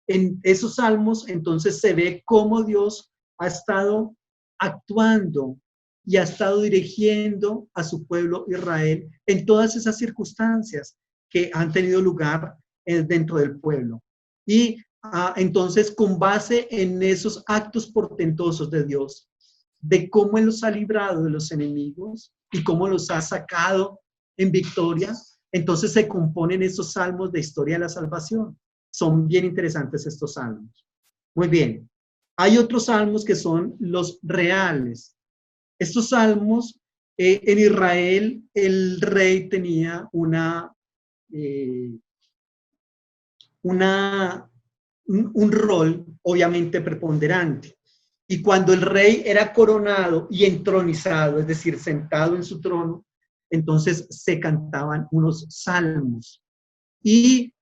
En esos salmos entonces se ve cómo Dios ha estado actuando y ha estado dirigiendo a su pueblo Israel en todas esas circunstancias que han tenido lugar dentro del pueblo. Y entonces, con base en esos actos portentosos de Dios, de cómo Él los ha librado de los enemigos y cómo los ha sacado en victoria, entonces se componen esos salmos de historia de la salvación. Son bien interesantes estos salmos. Muy bien. Hay otros salmos que son los reales. Estos salmos, en Israel, el rey tenía un rol obviamente preponderante. Y cuando el rey era coronado y entronizado, es decir, sentado en su trono, entonces se cantaban unos salmos. Y,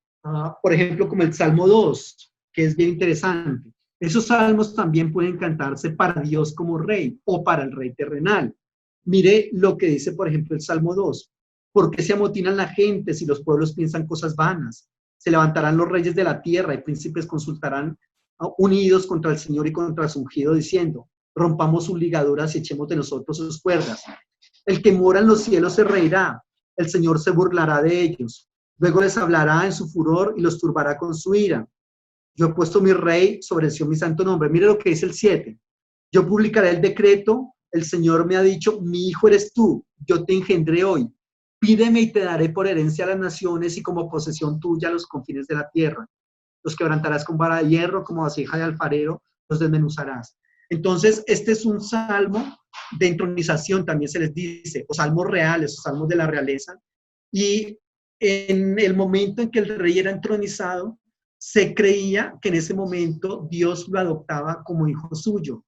por ejemplo, como el Salmo 2, que es bien interesante. Esos salmos también pueden cantarse para Dios como rey o para el rey terrenal. Mire lo que dice, por ejemplo, el Salmo 2. ¿Por qué se amotinan la gente si los pueblos piensan cosas vanas? Se levantarán los reyes de la tierra y príncipes consultarán unidos contra el Señor y contra su ungido, diciendo, rompamos sus ligaduras y echemos de nosotros sus cuerdas. El que mora en los cielos se reirá, el Señor se burlará de ellos. Luego les hablará en su furor y los turbará con su ira. Yo he puesto mi rey sobre Sion, mi santo nombre. Mire lo que dice el 7. Yo publicaré el decreto. El Señor me ha dicho, mi hijo eres tú. Yo te engendré hoy. Pídeme y te daré por herencia a las naciones y como posesión tuya los confines de la tierra. Los quebrantarás con vara de hierro, como vasija de alfarero, los desmenuzarás. Entonces, este es un salmo de entronización, también se les dice, o salmos reales, o salmos de la realeza. Y en el momento en que el rey era entronizado, se creía que en ese momento Dios lo adoptaba como hijo suyo.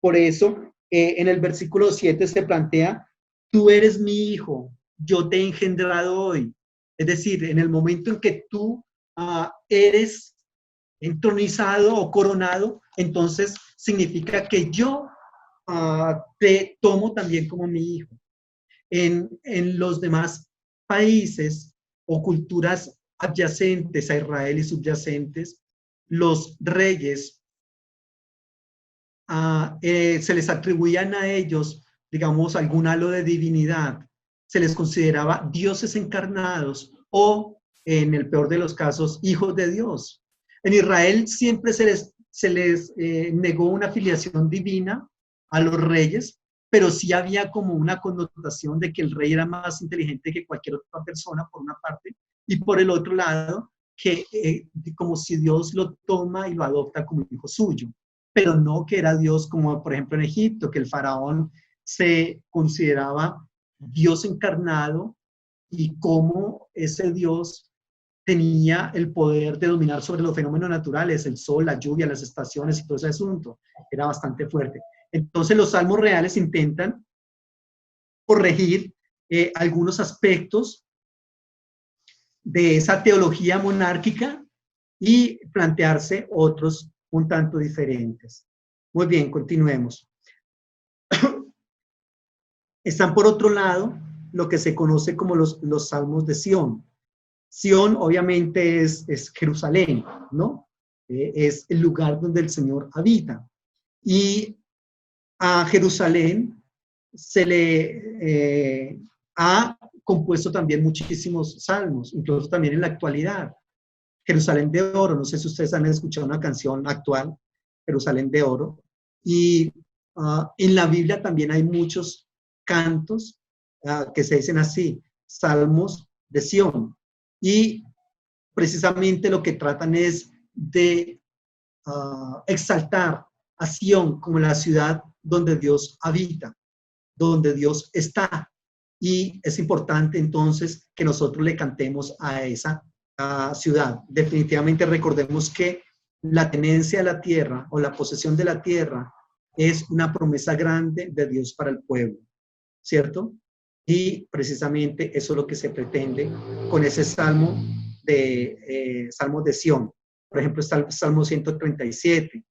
Por eso, en el versículo 7 se plantea, tú eres mi hijo, yo te he engendrado hoy. Es decir, en el momento en que tú eres entronizado o coronado, entonces significa que yo te tomo también como mi hijo. En los demás países o culturas adyacentes a Israel y subyacentes, los reyes se les atribuían a ellos, digamos, algún halo de divinidad. Se les consideraba dioses encarnados o, en el peor de los casos, hijos de Dios. En Israel siempre se les negó una filiación divina a los reyes, pero sí había como una connotación de que el rey era más inteligente que cualquier otra persona, por una parte, y por el otro lado, que como si Dios lo toma y lo adopta como hijo suyo, pero no que era Dios como, por ejemplo, en Egipto, que el faraón se consideraba Dios encarnado y cómo ese Dios tenía el poder de dominar sobre los fenómenos naturales, el sol, la lluvia, las estaciones y todo ese asunto. Era bastante fuerte. Entonces los salmos reales intentan corregir algunos aspectos de esa teología monárquica y plantearse otros un tanto diferentes. Muy bien, continuemos. Están por otro lado lo que se conoce como los salmos de Sión. Sión obviamente es Jerusalén, ¿no? Es el lugar donde el Señor habita. Y a Jerusalén se le ha compuesto también muchísimos salmos, incluso también en la actualidad. Jerusalén de Oro, no sé si ustedes han escuchado una canción actual, Jerusalén de Oro, y en la Biblia también hay muchos cantos que se dicen así, salmos de Sión, y precisamente lo que tratan es de exaltar a Sión como la ciudad donde Dios habita, donde Dios está, y es importante entonces que nosotros le cantemos a esa ciudad. Definitivamente recordemos que la tenencia de la tierra o la posesión de la tierra es una promesa grande de Dios para el pueblo, ¿cierto? Y precisamente eso es lo que se pretende con ese salmo de Sión. Por ejemplo, está el Salmo 137,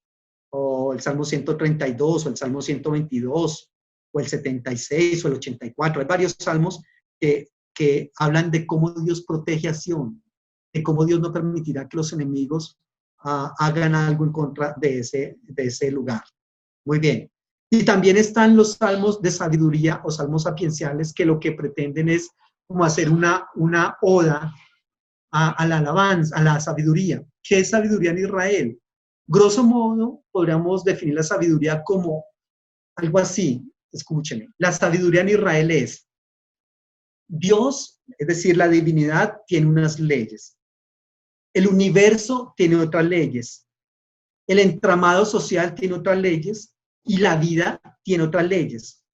o el Salmo 132, o el Salmo 122, o el 76, o el 84. Hay varios salmos que hablan de cómo Dios protege a Sión, de cómo Dios no permitirá que los enemigos hagan algo en contra de ese lugar. Muy bien. Y también están los salmos de sabiduría o salmos sapienciales, que lo que pretenden es como hacer una oda a la alabanza, a la sabiduría. ¿Qué es sabiduría en Israel? Grosso modo, podríamos definir la sabiduría como algo así. Escúchenme. La sabiduría en Israel es Dios, es decir, la divinidad, tiene unas leyes. El universo tiene otras leyes. El entramado social tiene otras leyes y la vida tiene otras leyes.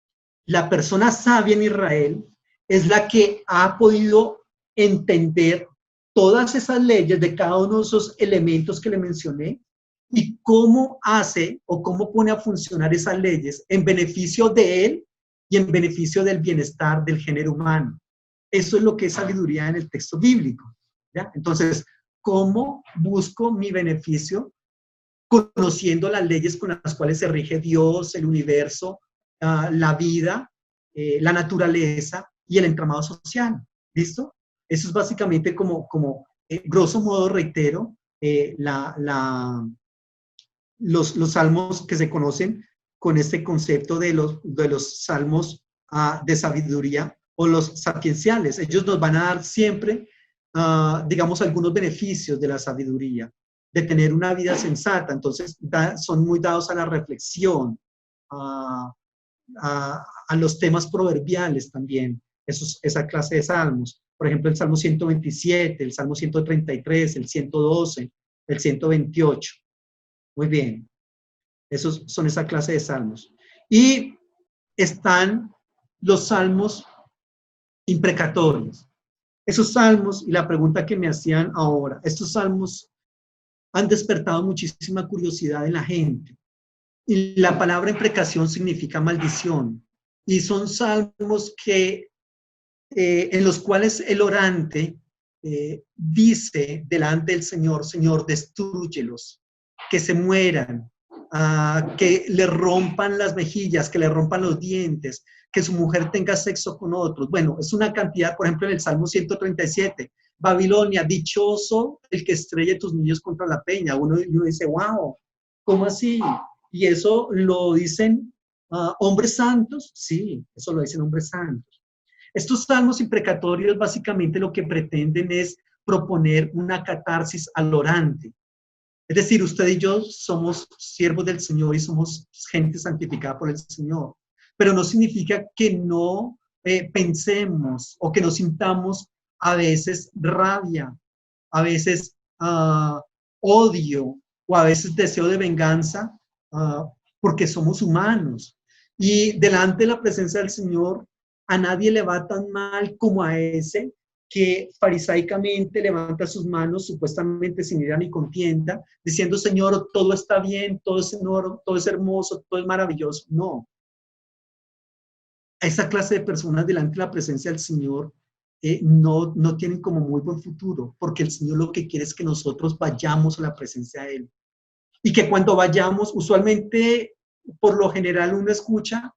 La persona sabia en Israel es la que ha podido entender todas esas leyes de cada uno de esos elementos que le mencioné y cómo hace o cómo pone a funcionar esas leyes en beneficio de él y en beneficio del bienestar del género humano. Eso es lo que es sabiduría en el texto bíblico, ¿ya? Entonces, ¿cómo busco mi beneficio? Conociendo las leyes con las cuales se rige Dios, el universo, la vida, la naturaleza y el entramado social. ¿Listo? Eso es básicamente como grosso modo, reitero, los salmos que se conocen con este concepto de los salmos de sabiduría o los sapienciales. Ellos nos van a dar siempre, digamos, algunos beneficios de la sabiduría, de tener una vida sensata. Entonces, son muy dados a la reflexión, a los temas proverbiales también, esa clase de salmos. Por ejemplo, el Salmo 127, el Salmo 133, el 112, el 128. Muy bien. Esos son esa clase de salmos. Y están los salmos imprecatorios. Esos salmos, y la pregunta que me hacían ahora, estos salmos han despertado muchísima curiosidad en la gente. Y la palabra imprecación significa maldición. Y son salmos en los cuales el orante dice delante del Señor, Señor, destrúyelos, que se mueran, que le rompan las mejillas, que le rompan los dientes, que su mujer tenga sexo con otros. Bueno, es una cantidad, por ejemplo, en el Salmo 137, Babilonia, dichoso el que estrelle tus niños contra la peña. Uno dice, wow, ¿cómo así? Y eso lo dicen hombres santos. Sí, eso lo dicen hombres santos. Estos salmos imprecatorios básicamente lo que pretenden es proponer una catarsis al orante. Es decir, usted y yo somos siervos del Señor y somos gente santificada por el Señor, pero no significa que no pensemos o que no sintamos a veces rabia, a veces odio o a veces deseo de venganza, porque somos humanos. Y delante de la presencia del Señor, a nadie le va tan mal como a ese que farisaicamente levanta sus manos, supuestamente sin ira ni contienda, diciendo, Señor, todo está bien, todo es en oro, todo es hermoso, todo es maravilloso. No. A esa clase de personas delante de la presencia del Señor no tienen como muy buen futuro, porque el Señor lo que quiere es que nosotros vayamos a la presencia de Él. Y que cuando vayamos, usualmente, por lo general uno escucha,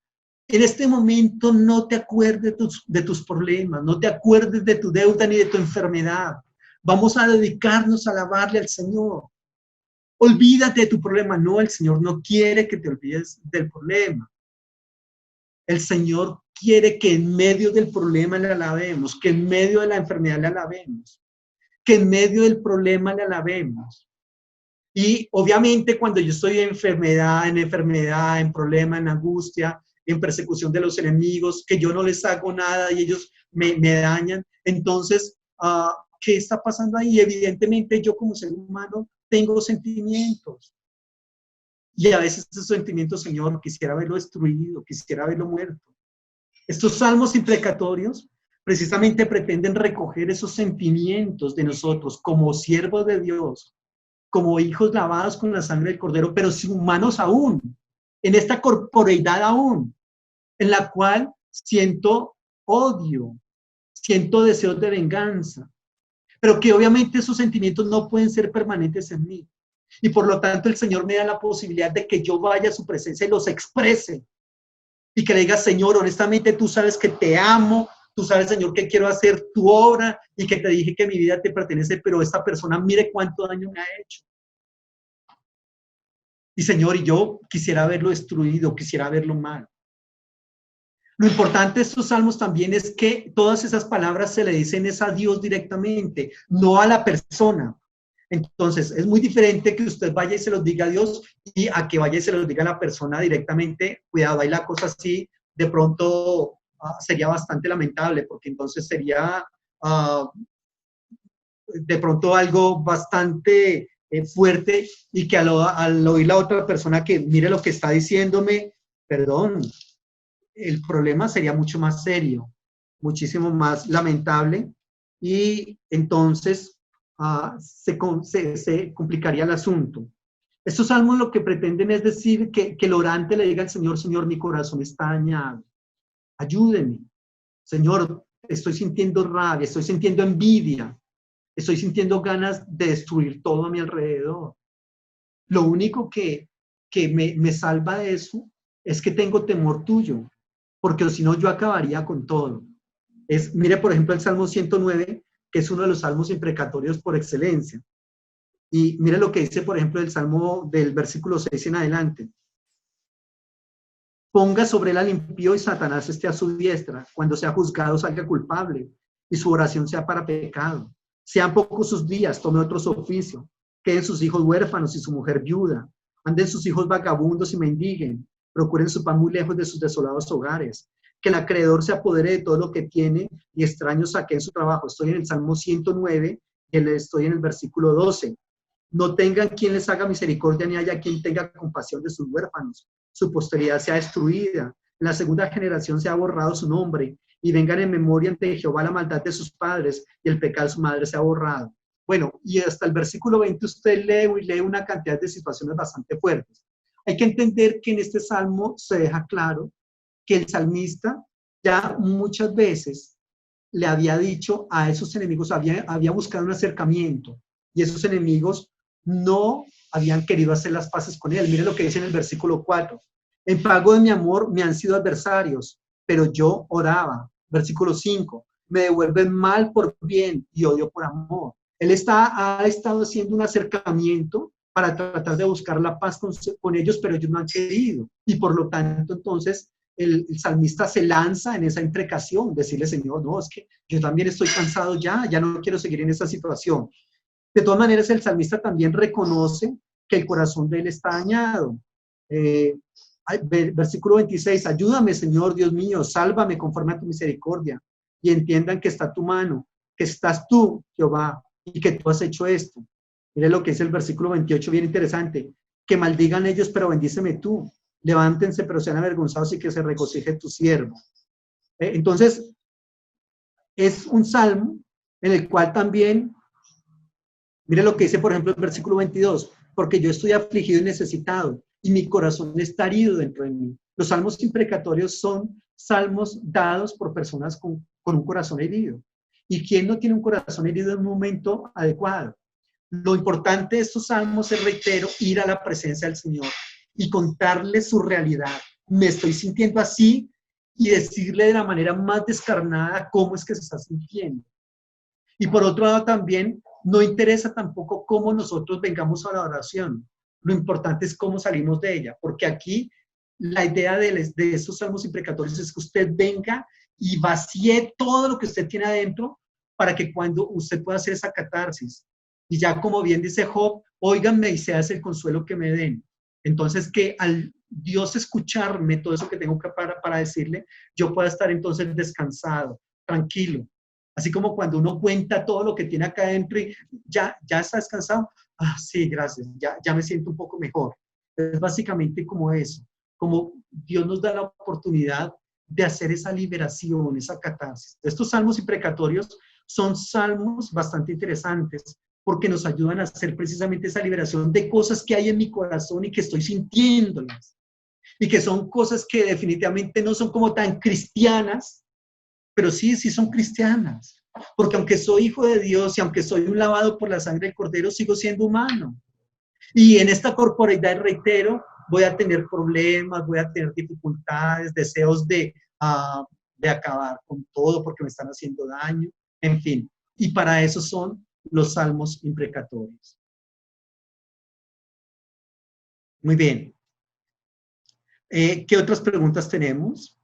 en este momento no te acuerdes de tus problemas, no te acuerdes de tu deuda ni de tu enfermedad. Vamos a dedicarnos a alabarle al Señor. Olvídate de tu problema. No, el Señor no quiere que te olvides del problema. El Señor quiere que en medio del problema le alabemos, que en medio de la enfermedad le alabemos, que en medio del problema le alabemos. Y obviamente cuando yo estoy en enfermedad, en problema, en angustia, en persecución de los enemigos, que yo no les hago nada y ellos me dañan, entonces, ¿qué está pasando ahí? Evidentemente yo como ser humano tengo sentimientos. Y a veces esos sentimientos, Señor, quisiera verlo destruido, quisiera verlo muerto. Estos salmos imprecatorios precisamente pretenden recoger esos sentimientos de nosotros como siervos de Dios, como hijos lavados con la sangre del Cordero, pero si humanos aún, en esta corporeidad aún, en la cual siento odio, siento deseos de venganza, pero que obviamente esos sentimientos no pueden ser permanentes en mí. Y por lo tanto el Señor me da la posibilidad de que yo vaya a su presencia y los exprese. Y que le diga, Señor, honestamente tú sabes que te amo, tú sabes, Señor, que quiero hacer tu obra y que te dije que mi vida te pertenece, pero esta persona mire cuánto daño me ha hecho. Y Señor, y yo quisiera verlo destruido, quisiera verlo mal. Lo importante de estos salmos también es que todas esas palabras se le dicen es a Dios directamente, no a la persona. Entonces, es muy diferente que usted vaya y se los diga a Dios y a que vaya y se los diga a la persona directamente. Cuidado, hay la cosa así, de pronto sería bastante lamentable, porque entonces sería de pronto algo bastante fuerte y que al oír la otra persona que mire lo que está diciéndome, perdón, el problema sería mucho más serio, muchísimo más lamentable y entonces se complicaría el asunto. Estos salmos lo que pretenden es decir que el orante le diga al Señor, Señor, mi corazón está dañado, ayúdeme. Señor, estoy sintiendo rabia, estoy sintiendo envidia, estoy sintiendo ganas de destruir todo a mi alrededor. Lo único que me salva de eso es que tengo temor tuyo, porque si no yo acabaría con todo. Mire, por ejemplo, el Salmo 109, que es uno de los salmos imprecatorios por excelencia. Y mire lo que dice, por ejemplo, el Salmo del versículo 6 en adelante. Ponga sobre él al impío y Satanás esté a su diestra. Cuando sea juzgado salga culpable y su oración sea para pecado. Sean pocos sus días, tome otro su oficio. Queden sus hijos huérfanos y su mujer viuda. Anden sus hijos vagabundos y mendiguen. Procuren su pan muy lejos de sus desolados hogares. Que el acreedor se apodere de todo lo que tiene y extraños saquen su trabajo. Estoy en el Salmo 109 y estoy en el versículo 12. No tengan quien les haga misericordia ni haya quien tenga compasión de sus huérfanos. Su posteridad sea destruida. En la segunda generación se ha borrado su nombre y vengan en memoria ante Jehová la maldad de sus padres y el pecado de su madre se ha borrado. Bueno, y hasta el versículo 20 usted lee una cantidad de situaciones bastante fuertes. Hay que entender que en este salmo se deja claro que el salmista ya muchas veces le había dicho a esos enemigos, había buscado un acercamiento y esos enemigos no habían querido hacer las paces con él. Mire lo que dice en el versículo 4. En pago de mi amor me han sido adversarios, pero yo oraba. Versículo 5. Me devuelven mal por bien y odio por amor. Él ha estado haciendo un acercamiento para tratar de buscar la paz con ellos, pero ellos no han querido. Y por lo tanto, entonces, el salmista se lanza en esa imprecación, decirle, Señor, no, es que yo también estoy cansado ya no quiero seguir en esa situación. De todas maneras, el salmista también reconoce que el corazón de él está dañado. Versículo 26, ayúdame, Señor Dios mío, sálvame conforme a tu misericordia y entiendan que está tu mano, que estás tú, Jehová, y que tú has hecho esto. Mire lo que es el versículo 28, bien interesante, que maldigan ellos, pero bendíceme tú. Levántense, pero sean avergonzados y que se regocije tu siervo. Entonces, es un salmo en el cual también, mire lo que dice, por ejemplo, el versículo 22, porque yo estoy afligido y necesitado, y mi corazón está herido dentro de mí. Los salmos imprecatorios son salmos dados por personas con un corazón herido. ¿Y quién no tiene un corazón herido en un momento adecuado? Lo importante de estos salmos es, reitero, ir a la presencia del Señor y contarle su realidad. Me estoy sintiendo así y decirle de la manera más descarnada cómo es que se está sintiendo. Y por otro lado también, no interesa tampoco cómo nosotros vengamos a la oración. Lo importante es cómo salimos de ella, porque aquí la idea de estos salmos imprecatorios es que usted venga y vacíe todo lo que usted tiene adentro para que cuando usted pueda hacer esa catarsis, y ya como bien dice Job, óiganme y se hace el consuelo que me den. Entonces que al Dios escucharme todo eso que tengo para decirle, yo pueda estar entonces descansado, tranquilo. Así como cuando uno cuenta todo lo que tiene acá adentro y ya está descansado. Ah, sí, gracias, ya me siento un poco mejor. Es básicamente como eso, como Dios nos da la oportunidad de hacer esa liberación, esa catarsis. Estos salmos imprecatorios son salmos bastante interesantes porque nos ayudan a hacer precisamente esa liberación de cosas que hay en mi corazón y que estoy sintiéndolas. Y que son cosas que definitivamente no son como tan cristianas, pero sí son cristianas. Porque aunque soy hijo de Dios y aunque soy un lavado por la sangre del Cordero, sigo siendo humano. Y en esta corporeidad, reitero, voy a tener problemas, voy a tener dificultades, deseos de acabar con todo porque me están haciendo daño, en fin. Y para eso son los salmos imprecatorios. Muy bien. ¿Qué otras preguntas tenemos?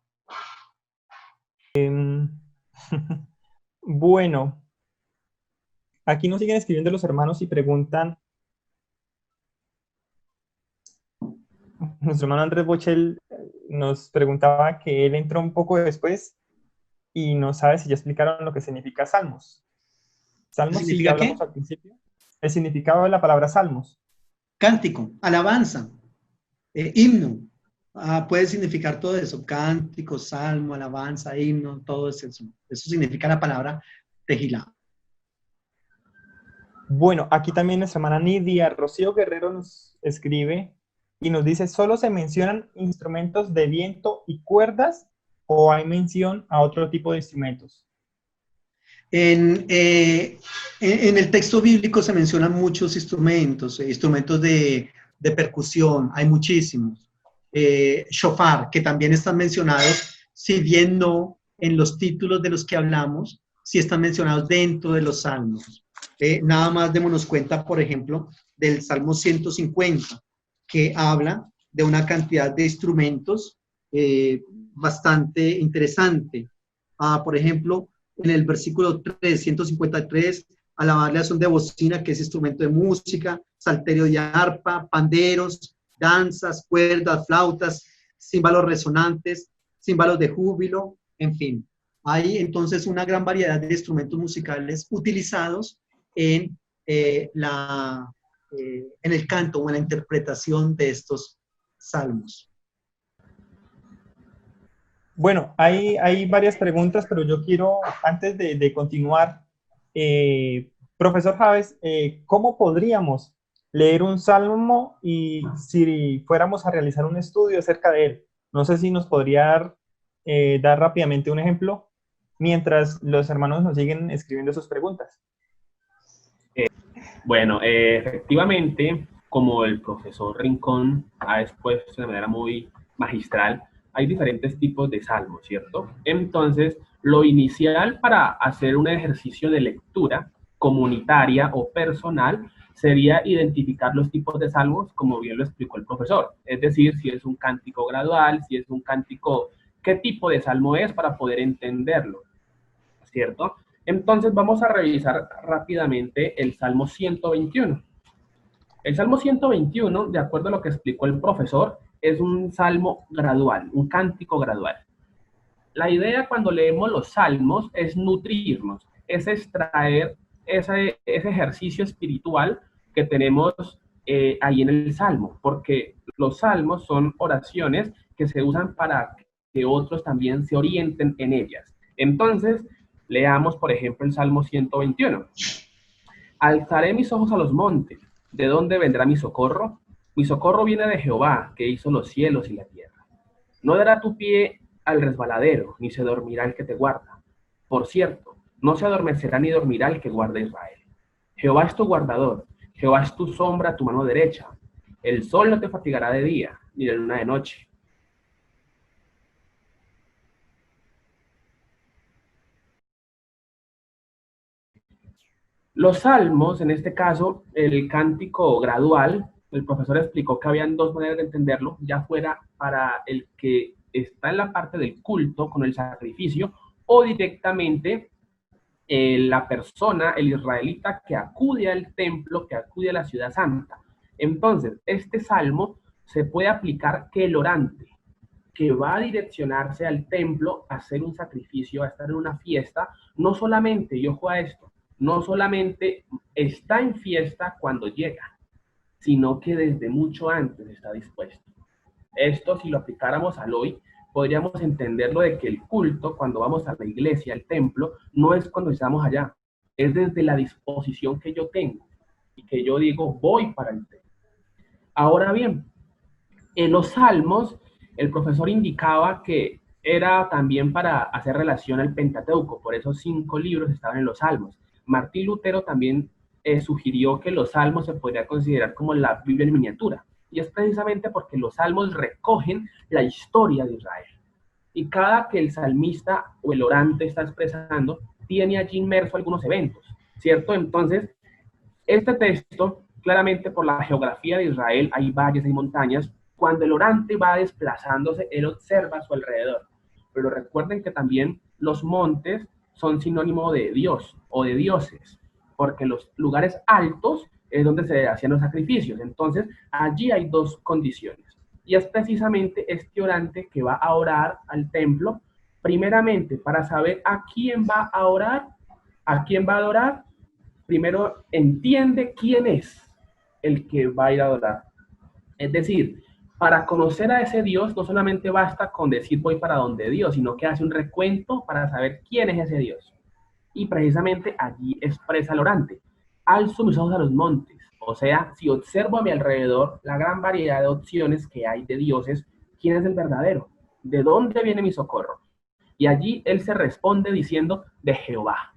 Bueno, aquí nos siguen escribiendo los hermanos y preguntan, nuestro hermano Andrés Bochel nos preguntaba que él entró un poco después y no sabe si ya explicaron lo que significa salmos. Salmos, sí, ya ¿Significa hablamos qué? al principio. El significado de la palabra salmos. Cántico, alabanza, himno. Puede significar todo eso, cántico, salmo, alabanza, himno, todo eso. Eso significa la palabra tejilá. Bueno, aquí también nuestra hermana Nidia Rocío Guerrero nos escribe y nos dice, ¿solo se mencionan instrumentos de viento y cuerdas o hay mención a otro tipo de instrumentos? En el texto bíblico se mencionan muchos instrumentos, instrumentos de percusión, hay muchísimos. Shofar, que también están mencionados, si bien no en los títulos de los que hablamos, sí están mencionados dentro de los salmos. Nada más démonos cuenta, por ejemplo, del Salmo 150, que habla de una cantidad de instrumentos bastante interesante. Por ejemplo, en el versículo 353, alabarle a son de bocina, que es instrumento de música, salterio de arpa, panderos, danzas, cuerdas, flautas, címbalos resonantes, címbalos de júbilo, en fin. Hay entonces una gran variedad de instrumentos musicales utilizados en, en el canto o en la interpretación de estos salmos. Bueno, hay varias preguntas, pero yo quiero, antes de continuar, profesor Javes, ¿cómo podríamos leer un salmo y si fuéramos a realizar un estudio acerca de él? No sé si nos podría dar rápidamente un ejemplo mientras los hermanos nos siguen escribiendo sus preguntas. Bueno, efectivamente, como el profesor Rincón ha expuesto de manera muy magistral, hay diferentes tipos de salmos, ¿cierto? Entonces, lo inicial para hacer un ejercicio de lectura comunitaria o personal sería identificar los tipos de salmos, como bien lo explicó el profesor. Es decir, si es un cántico gradual, si es un cántico, qué tipo de salmo es para poder entenderlo, ¿cierto? Entonces vamos a revisar rápidamente el Salmo 121. El Salmo 121, de acuerdo a lo que explicó el profesor, es un salmo gradual, un cántico gradual. La idea cuando leemos los salmos es nutrirnos, es extraer ese ejercicio espiritual que tenemos ahí en el salmo, porque los salmos son oraciones que se usan para que otros también se orienten en ellas. Entonces, leamos, por ejemplo, el Salmo 121. Alzaré mis ojos a los montes. ¿De dónde vendrá mi socorro? Mi socorro viene de Jehová, que hizo los cielos y la tierra. No dará tu pie al resbaladero, ni se dormirá el que te guarda. Por cierto, no se adormecerá ni dormirá el que guarda Israel. Jehová es tu guardador, Jehová es tu sombra, tu mano derecha. El sol no te fatigará de día, ni la luna de noche. Los salmos, en este caso, el cántico gradual, el profesor explicó que habían dos maneras de entenderlo, ya fuera para el que está en la parte del culto con el sacrificio o directamente la persona, el israelita que acude al templo, que acude a la ciudad santa. Entonces, este salmo se puede aplicar que el orante, que va a direccionarse al templo a hacer un sacrificio, a estar en una fiesta, no solamente, y ojo a esto, no solamente está en fiesta cuando llega, sino que desde mucho antes está dispuesto. Esto, si lo aplicáramos al hoy, podríamos entenderlo de que el culto, cuando vamos a la iglesia, al templo, no es cuando estamos allá, es desde la disposición que yo tengo y que yo digo, voy para el templo. Ahora bien, en los salmos, el profesor indicaba que era también para hacer relación al Pentateuco, por eso 5 libros estaban en los salmos. Martín Lutero también sugirió que los salmos se podría considerar como la Biblia en miniatura, y es precisamente porque los salmos recogen la historia de Israel. Y cada que el salmista o el orante está expresando, tiene allí inmerso algunos eventos, ¿cierto? Entonces, este texto Claramente por la geografía de Israel hay valles y montañas. Cuando el orante va desplazándose, él observa a su alrededor. Pero recuerden que también los montes son sinónimo de Dios o de dioses, porque los lugares altos es donde se hacían los sacrificios. Entonces, allí hay dos condiciones. Y es precisamente este orante que va a orar al templo, primeramente para saber a quién va a orar, a quién va a adorar. Primero entiende quién es el que va a ir a adorar. Es decir, para conocer a ese Dios no solamente basta con decir voy para donde Dios, sino que hace un recuento para saber quién es ese Dios. Y precisamente allí expresa el orante. Alzo mis ojos a los montes. O sea, si observo a mi alrededor la gran variedad de opciones que hay de dioses, ¿quién es el verdadero? ¿De dónde viene mi socorro? Y allí él se responde diciendo de Jehová.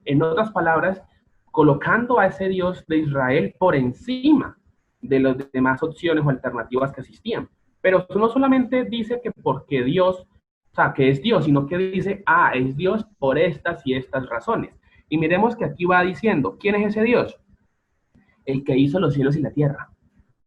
En otras palabras, colocando a ese Dios de Israel por encima de las demás opciones o alternativas que existían. Pero no solamente dice que porque Dios, o sea, que es Dios, sino que dice, es Dios por estas y estas razones. Y miremos que aquí va diciendo, ¿quién es ese Dios? El que hizo los cielos y la tierra.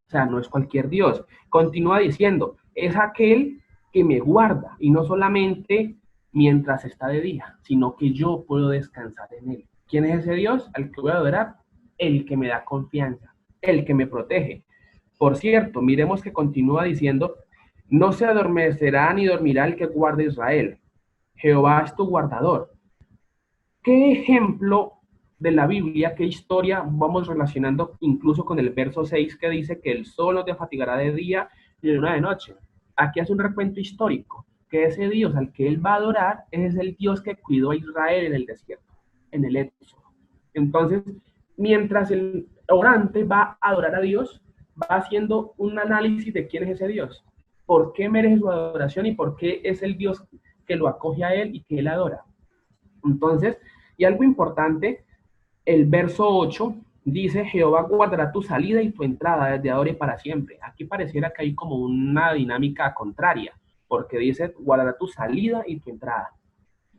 O sea, no es cualquier Dios. Continúa diciendo, es aquel que me guarda, y no solamente mientras está de día, sino que yo puedo descansar en él. ¿Quién es ese Dios al que voy a adorar? El que me da confianza, el que me protege. Por cierto, miremos que continúa diciendo, no se adormecerá ni dormirá el que guarde Israel. Jehová es tu guardador. ¿Qué ejemplo de la Biblia, qué historia vamos relacionando incluso con el verso 6 que dice que el sol no te fatigará de día ni de luna de noche? Aquí hace un recuento histórico, que ese Dios al que él va a adorar es el Dios que cuidó a Israel en el desierto, en el Éxodo. Entonces, mientras el orante va a adorar a Dios, va haciendo un análisis de quién es ese Dios, por qué merece su adoración y por qué es el Dios que lo acoge a él y que él adora. Entonces, y algo importante, el verso 8 dice, Jehová guardará tu salida y tu entrada desde ahora y para siempre. Aquí pareciera que hay como una dinámica contraria, porque dice, guardará tu salida y tu entrada.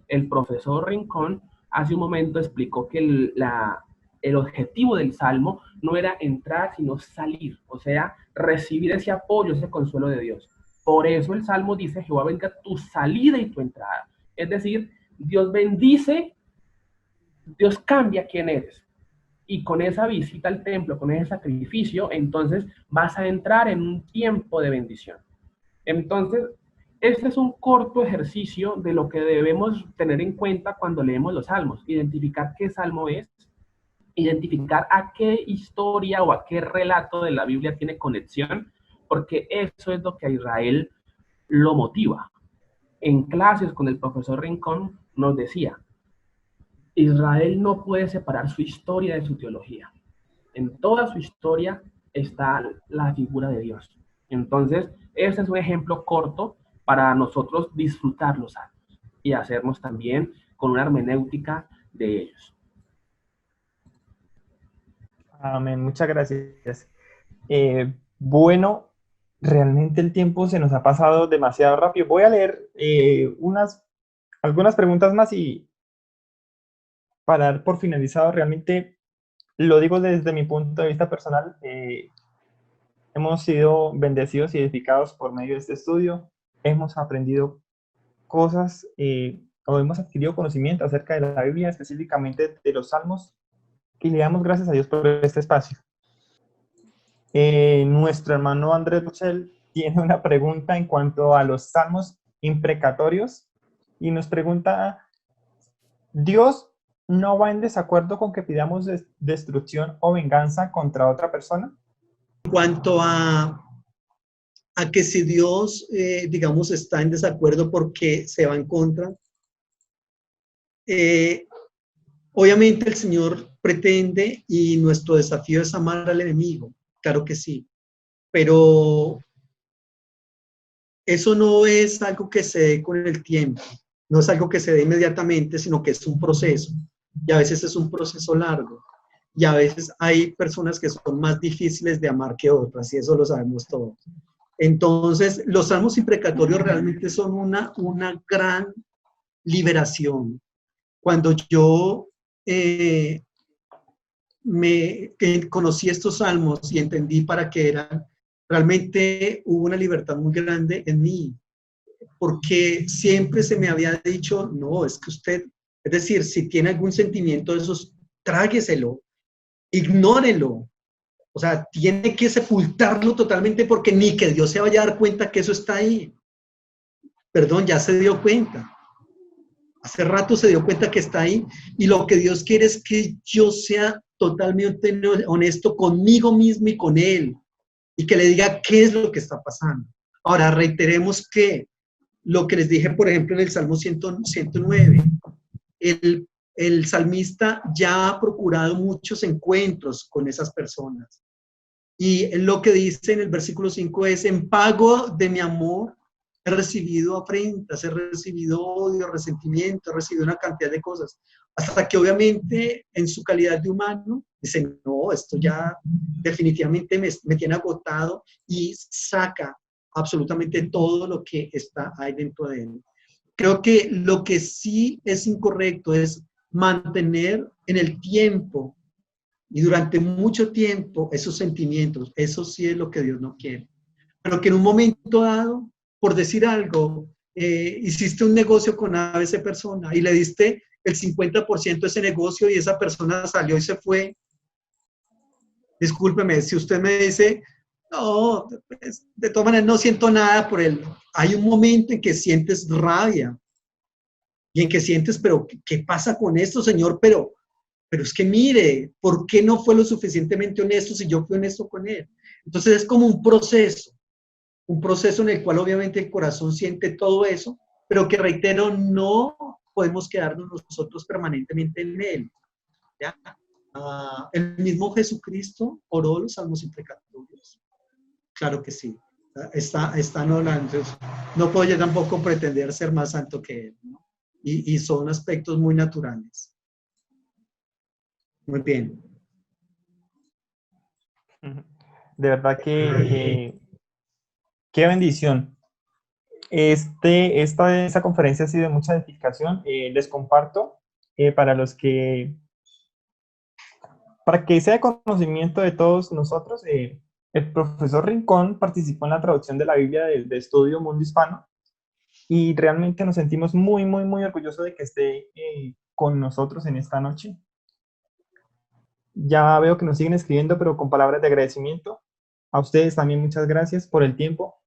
El profesor Rincón hace un momento explicó que el objetivo del Salmo no era entrar, sino salir, o sea, recibir ese apoyo, ese consuelo de Dios. Por eso el Salmo dice, Jehová bendiga tu salida y tu entrada. Es decir, Dios bendice, Dios cambia quién eres. Y con esa visita al templo, con ese sacrificio, entonces vas a entrar en un tiempo de bendición. Entonces, este es un corto ejercicio de lo que debemos tener en cuenta cuando leemos los salmos. Identificar qué salmo es, identificar a qué historia o a qué relato de la Biblia tiene conexión, porque eso es lo que a Israel lo motiva. En clases con el profesor Rincón nos decía, Israel no puede separar su historia de su teología. En toda su historia está la figura de Dios. Entonces, ese es un ejemplo corto para nosotros disfrutar los salmos y hacernos también con una hermenéutica de ellos. Amén, muchas gracias. Bueno, realmente el tiempo se nos ha pasado demasiado rápido. Voy a leer algunas preguntas más y para dar por finalizado, realmente lo digo desde mi punto de vista personal, hemos sido bendecidos y edificados por medio de este estudio, hemos aprendido cosas o hemos adquirido conocimiento acerca de la Biblia, específicamente de los salmos, y le damos gracias a Dios por este espacio. Nuestro hermano Andrés Rochel tiene una pregunta en cuanto a los salmos imprecatorios y nos pregunta, ¿Dios no va en desacuerdo con que pidamos destrucción o venganza contra otra persona? En cuanto a que si Dios, digamos, está en desacuerdo porque se va en contra, obviamente el Señor pretende y nuestro desafío es amar al enemigo, claro que sí, pero eso no es algo que se dé con el tiempo, no es algo que se dé inmediatamente, sino que es un proceso, y a veces es un proceso largo, y a veces hay personas que son más difíciles de amar que otras, y eso lo sabemos todos. Entonces, los salmos imprecatorios realmente son una gran liberación. Cuando yo que conocí estos salmos y entendí para qué eran, realmente hubo una libertad muy grande en mí, porque siempre se me había dicho, no, es que usted, es decir, si tiene algún sentimiento de esos, trágueselo, ignórelo. O sea, tiene que sepultarlo totalmente porque ni que Dios se vaya a dar cuenta que eso está ahí. Perdón, ya se dio cuenta. Hace rato se dio cuenta que está ahí y lo que Dios quiere es que yo sea totalmente honesto conmigo mismo y con Él y que le diga qué es lo que está pasando. Ahora, reiteremos que lo que les dije, por ejemplo, en el Salmo 109, el salmista ya ha procurado muchos encuentros con esas personas. Y lo que dice en el versículo 5 es, en pago de mi amor, he recibido afrentas, he recibido odio, resentimiento, he recibido una cantidad de cosas. Hasta que obviamente en su calidad de humano, dice, no, esto ya definitivamente me tiene agotado y saca absolutamente todo lo que está ahí dentro de él. Creo que lo que sí es incorrecto es mantener en el tiempo y durante mucho tiempo esos sentimientos. Eso sí es lo que Dios no quiere. Pero que en un momento dado, por decir algo, hiciste un negocio con esa persona y le diste el 50% de ese negocio y esa persona salió y se fue. Discúlpeme, si usted me dice, no, pues, de todas maneras no siento nada por él. Hay un momento en que sientes rabia y en que sientes, pero ¿qué pasa con esto, Señor? Pero es que mire, ¿por qué no fue lo suficientemente honesto si yo fui honesto con él? Entonces es como un proceso en el cual obviamente el corazón siente todo eso, pero que reitero, no podemos quedarnos nosotros permanentemente en él. ¿Ya? El mismo Jesucristo oró los salmos imprecatorios. Claro que sí. Están orando. No puedo yo tampoco pretender ser más santo que él, ¿no? Y son aspectos muy naturales. Muy bien. De verdad que qué bendición. Esta conferencia ha sido de mucha edificación. Les comparto para que sea de conocimiento de todos nosotros, el profesor Rincón participó en la traducción de la Biblia de Estudio Mundo Hispano y realmente nos sentimos muy, muy, muy orgullosos de que esté con nosotros en esta noche. Ya veo que nos siguen escribiendo, pero con palabras de agradecimiento. A ustedes también muchas gracias por el tiempo.